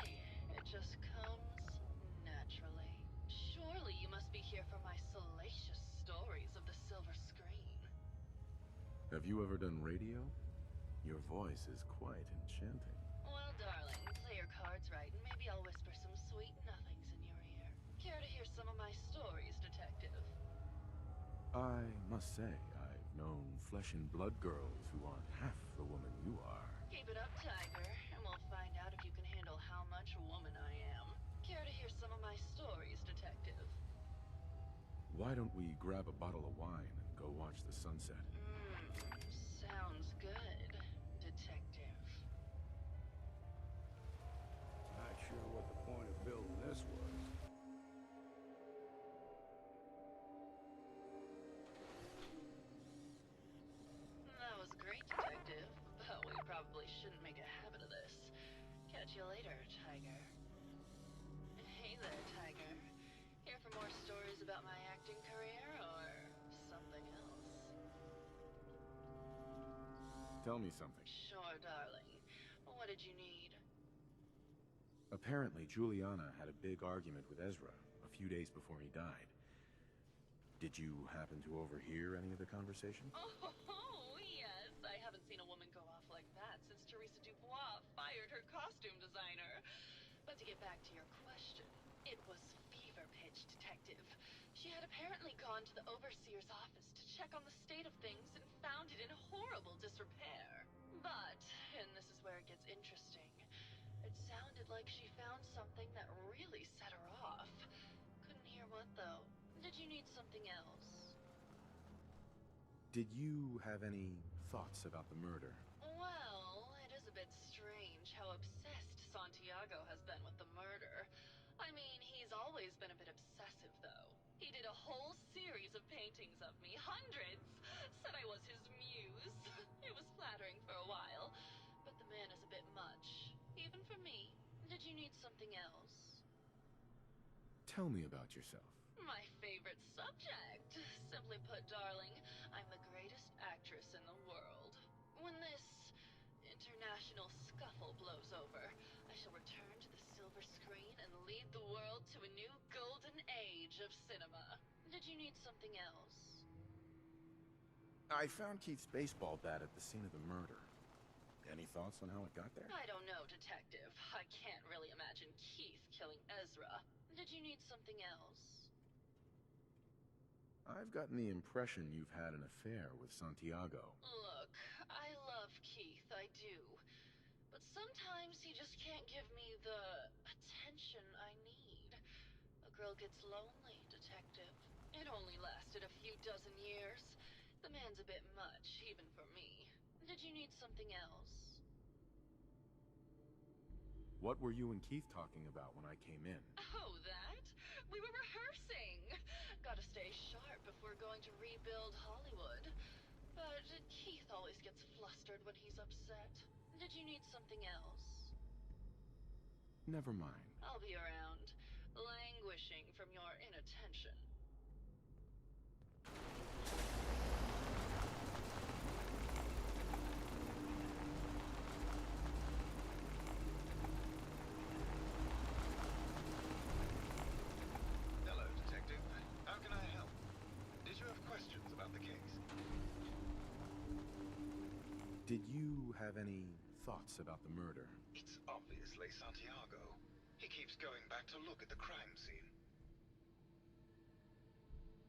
It just comes naturally. Surely you must be here for my salacious stories of the silver screen. Have you ever done radio? Your voice is quite enchanting. Well, darling, play your cards right, and maybe I'll whisper some sweet nothings in your ear. Care to hear some of my stories, detective? I must say, I've known flesh and blood girls who aren't half the woman you are. Keep it up, Tiger, and we'll find out if you can handle how much woman I am. Care to hear some of my stories, detective? Why don't we grab a bottle of wine and go watch the sunset? Sounds good, detective. Not sure what the point of building this was. That was great, detective, but we probably shouldn't make a habit of this. Catch you later, Tiger. Hey there, Tiger. Here for more stories about my acting career, or something else? Tell me something. Sure, darling. What did you need? Apparently, Juliana had a big argument with Ezra a few days before he died. Did you happen to overhear any of the conversation? Oh, yes. I haven't seen a woman go off like that since Teresa Dubois fired her costume designer. But to get back to your question, it was fever pitch, detective. She had apparently gone to the overseer's office to check on the state of things and found it in horrible disrepair. But, and this is where it gets interesting, it sounded like she found something that really set her off. Couldn't hear what, though. Did you need something else? Did you have any thoughts about the murder? Well, it is a bit strange how obsessed Santiago has been with the murder. I mean, he's always been a bit obsessive, though. He did a whole series of paintings of me, hundreds! Said I was his muse. It was flattering for a while, but the man is a bit much. Even for me. Did you need something else? Tell me about yourself. My favorite subject. Simply put, darling, I'm the greatest actress in the world. When this international scuffle blows over, I shall return to the silver screen and lead the world to a new golden age of cinema. Did you need something else? I found Keith's baseball bat at the scene of the murder. Any thoughts on how it got there? I don't know, detective. I can't really imagine Keith killing Ezra. Did you need something else? I've gotten the impression you've had an affair with Santiago. Look, I love Keith, I do. But sometimes he just can't give me the attention I need. A girl gets lonely, detective. It only lasted a few dozen years. The man's a bit much, even for me. Did you need something else? What were you and Keith talking about when I came in? Oh, that? We were rehearsing. Gotta stay sharp if we're going to rebuild Hollywood. But Keith always gets flustered when he's upset. Did you need something else? Never mind. I'll be around, languishing from your inattention. Hello, Detective. How can I help? Did you have questions about the case? Did you have any thoughts about the murder? It's obviously Santiago. He keeps going back to look at the crime scene.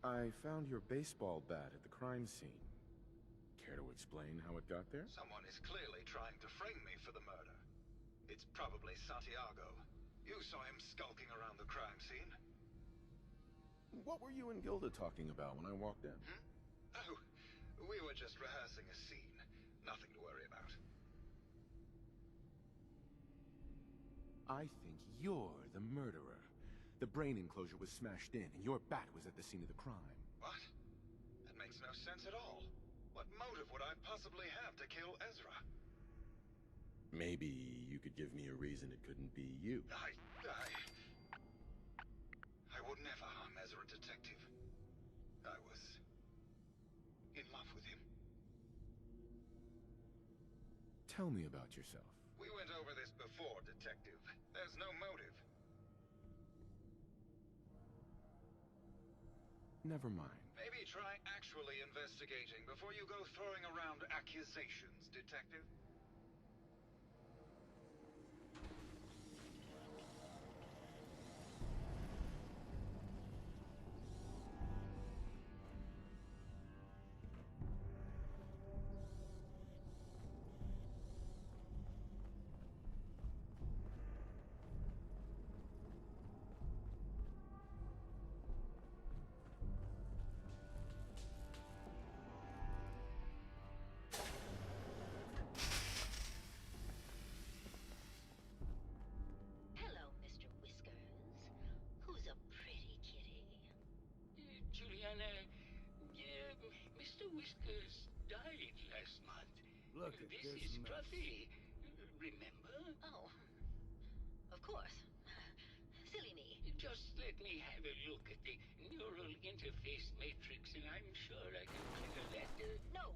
I found your baseball bat at the crime scene. Care to explain how it got there? Someone is clearly trying to frame me for the murder. It's probably Santiago. You saw him skulking around the crime scene. What were you and Gilda talking about when I walked in? Oh, we were just rehearsing a scene. Nothing to worry about. I think you're the murderer. The brain enclosure was smashed in, and your bat was at the scene of the crime. What? That makes no sense at all. What motive would I possibly have to kill Ezra? Maybe you could give me a reason it couldn't be you. I would never harm Ezra, Detective. I was in love with him. Tell me about yourself. We went over this before, Detective. There's no motive. Never mind. Maybe try actually investigating before you go throwing around accusations, Detective. Mr. Whiskers died last month. Look at this this is mess. Scruffy. Remember? Oh. Of course. Silly me. Just let me have a look at the neural interface matrix, and I'm sure I can clear that. No.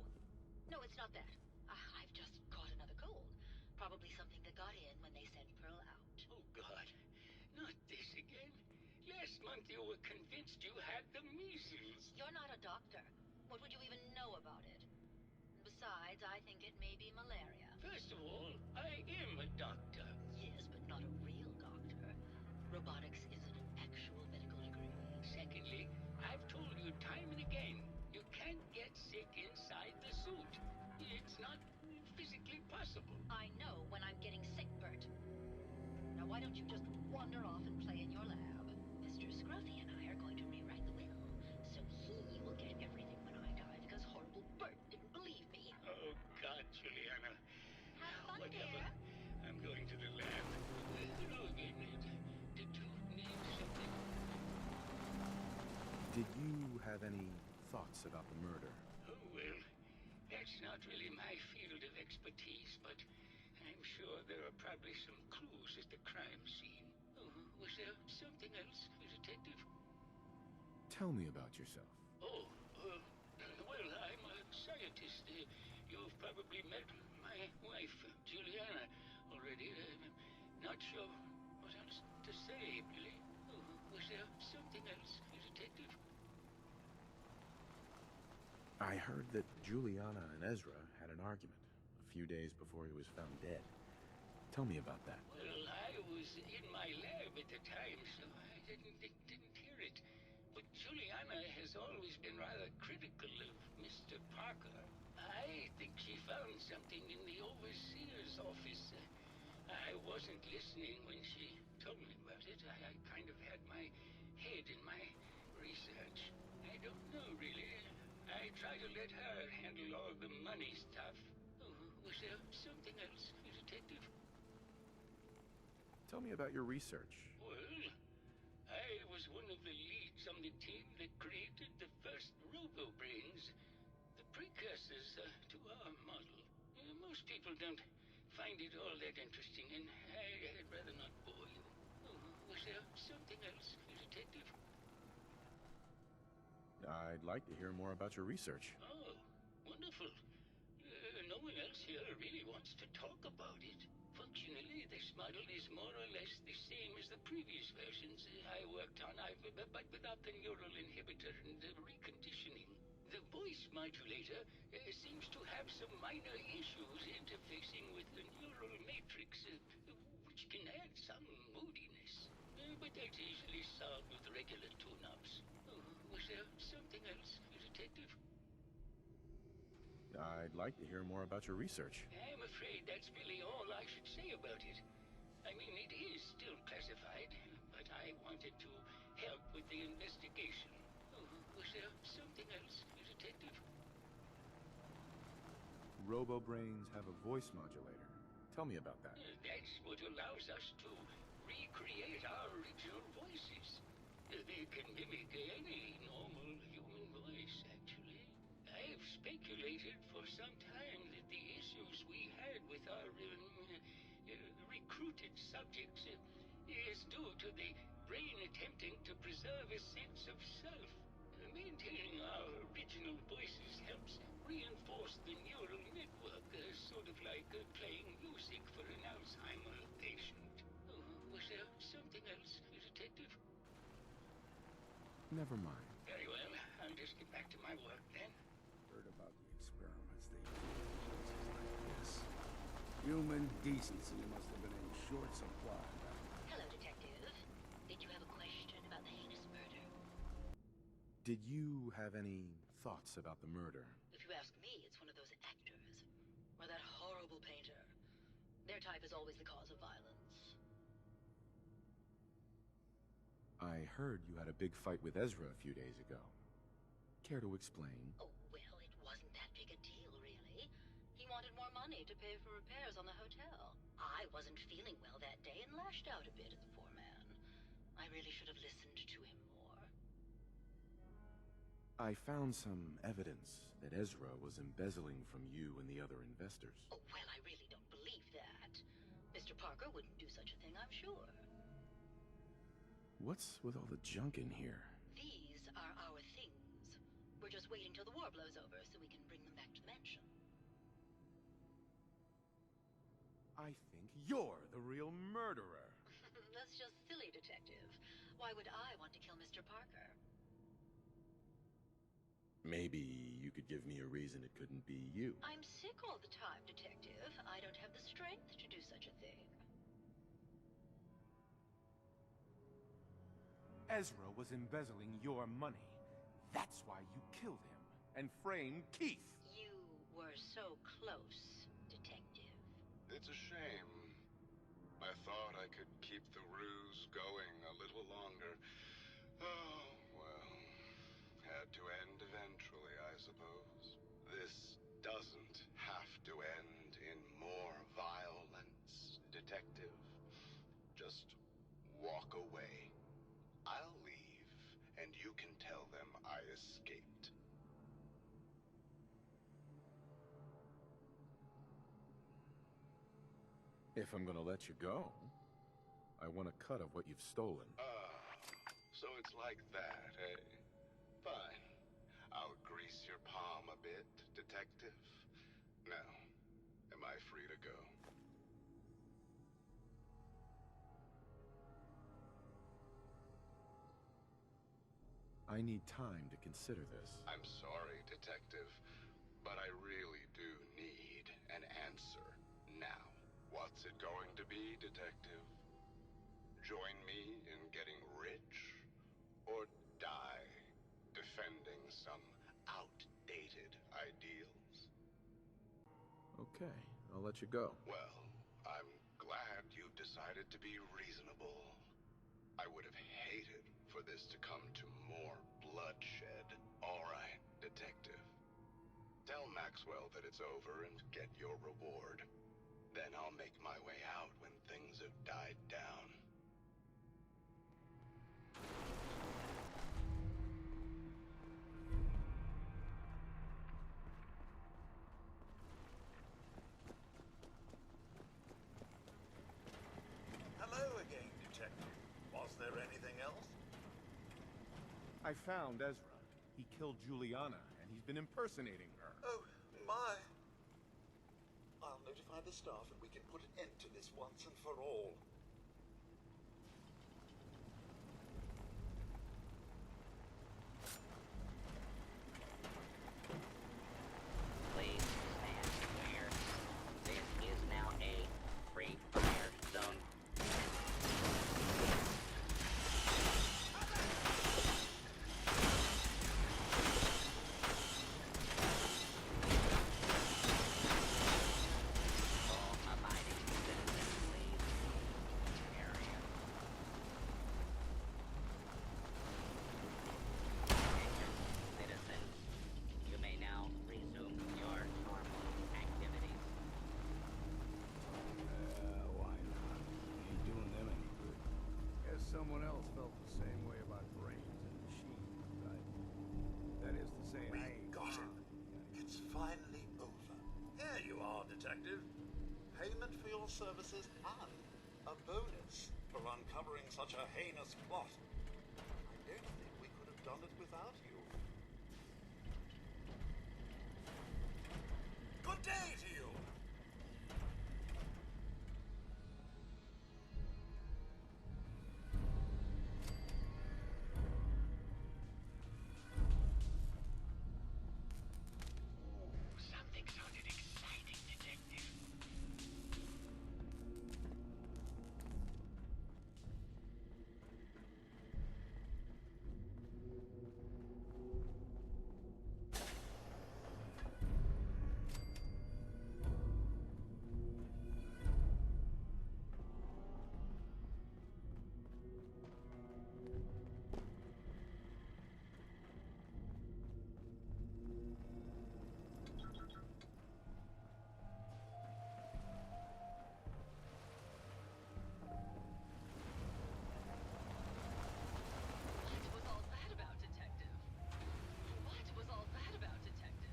No, it's not that. I've just caught another cold. Probably something that got in when they sent Pearl out. Oh, God. Not this again. Last month you were convinced you had the measles. You're not a doctor. What would you even know about it? Besides, I think it may be malaria. First of all, I am a doctor. Yes, but not a real doctor. Robotics isn't an actual medical degree. Secondly, I've told you time and again, you can't get sick inside the suit. It's not physically possible. I know when I'm getting sick, Bert. Now why don't you just wander off and play in your lab? Mr. Scruffy and I are going to rewrite the will, so he will get everything when I die because horrible Bert didn't believe me. Oh, God, Juliana. Have fun, Whatever. dear. I'm going to the lab. Hello again. Did you need something? Did you have any thoughts about the murder? Oh, well, that's not really my field of expertise, but I'm sure there are probably some clues at the crime scene. Oh, was there something else, Detective? Tell me about yourself. Oh, well, I'm a scientist. You've probably met my wife, Juliana, already. Not sure what else to say, really. Oh, was there something else, Detective? I heard that Juliana and Ezra had an argument a few days before he was found dead. Tell me about that. Well, I was in my lab at the time, so I didn't hear it. But Juliana has always been rather critical of Mr. Parker. I think she found something in the overseer's office. I wasn't listening when she told me about it. I kind of had my head in my research. I don't know, really. I try to let her handle all the money stuff. Oh, was there something else, Detective? Tell me about your research. Well, I was one of the leads on the team that created the first robo-brains, the precursors to our model. Most people don't find it all that interesting, and I'd rather not bore you. Was there something else, Detective? I'd like to hear more about your research. Oh, wonderful. No one else here really wants to talk about it. Functionally, this model is more or less the same as the previous versions I worked on, but without the neural inhibitor and the reconditioning. The voice modulator seems to have some minor issues interfacing with the neural matrix, which can add some moodiness. But that's easily solved with regular tune-ups. Was there something else, Detective? I'd like to hear more about your research. I'm afraid that's really all I should say about it. I mean, it is still classified, but I wanted to help with the investigation. Was there something else, Detective? Robo-brains have a voice modulator. Tell me about that. That's what allows us to recreate our original voices. They can mimic any normal human voice, actually. I've speculated for some time that the issues we had with our recruited subjects is due to the brain attempting to preserve a sense of self. Maintaining our original voices helps reinforce the neural network, sort of like playing music for an Alzheimer patient. Was there something else, Detective? Never mind. Very well. I'll just get back to my work then. Heard about the experiments they use in places like this. Human decency must have been in short supply back then. Hello, Detective. Did you have a question about the heinous murder? Did you have any thoughts about the murder? If you ask me, it's one of those actors. Or that horrible painter. Their type is always the cause of violence. I heard you had a big fight with Ezra a few days ago. Care to explain? Oh, well, it wasn't that big a deal, really. He wanted more money to pay for repairs on the hotel. I wasn't feeling well that day and lashed out a bit at the poor man. I really should have listened to him more. I found some evidence that Ezra was embezzling from you and the other investors. Oh, well, I really don't believe that. Mr. Parker wouldn't do such a thing, I'm sure. What's with all the junk in here? These are our things. We're just waiting till the war blows over so we can bring them back to the mansion. I think you're the real murderer. That's just silly, Detective. Why would I want to kill Mr. Parker? Maybe you could give me a reason it couldn't be you. I'm sick all the time, Detective. I don't have the strength to do such a thing. Ezra was embezzling your money. That's why you killed him and framed Keith. You were so close, Detective. It's a shame. I thought I could keep the ruse going a little longer. Oh, well. Had to end eventually, I suppose. This doesn't have to end in more violence, Detective. Just walk away. I'll leave, and you can tell them I escaped. If I'm gonna let you go, I want a cut of what you've stolen. So it's like that, eh? Fine. I'll grease your palm a bit, Detective. Now, am I free to go? I need time to consider this. I'm sorry, Detective, but I really do need an answer now. What's it going to be, Detective? Join me in getting rich? Or die defending some outdated ideals? Okay, I'll let you go. Well, I'm glad you've decided to be reasonable. I would have hated for this to come to more bloodshed. All right, Detective. Tell Maxwell that it's over and get your reward. Then I'll make my way out when things have died down. Hello again, Detective. Was there anything else? I found Ezra. He killed Juliana, and he's been impersonating her. Oh, my. I'll notify the staff and we can put an end to this once and for all. Please stand clear. This is now a free fire zone. All abiding citizens, please leave the area. Attention, citizens. You may now resume your normal activities. Why not? Ain't doing them any good. Guess someone else felt the same way about brains and machines, right? That is to say, I ain't Got it. It's finally over. Here you are, Detective. Payment for your services and a bonus for uncovering such a heinous plot. I don't think we could have done it without you. Good day to you! Something sounded exciting, Detective. What was all that about, Detective? What was all that about, Detective?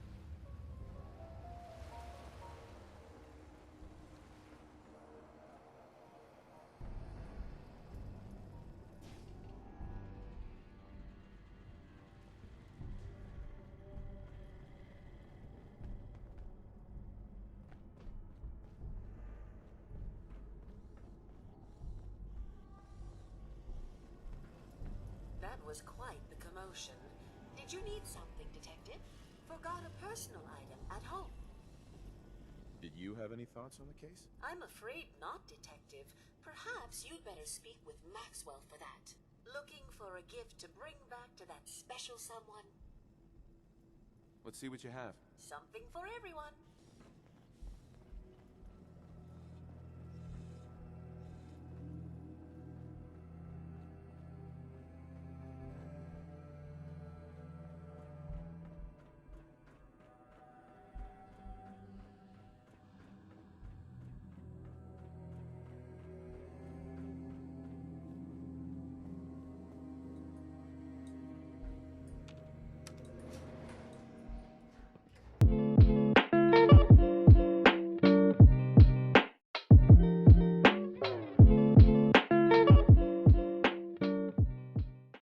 That was quite the commotion. Did you need something, Detective? Forgot a personal item at home. Did you have any thoughts on the case? I'm afraid not, Detective. Perhaps you'd better speak with Maxwell for that. Looking for a gift to bring back to that special someone? Let's see what you have. Something for everyone.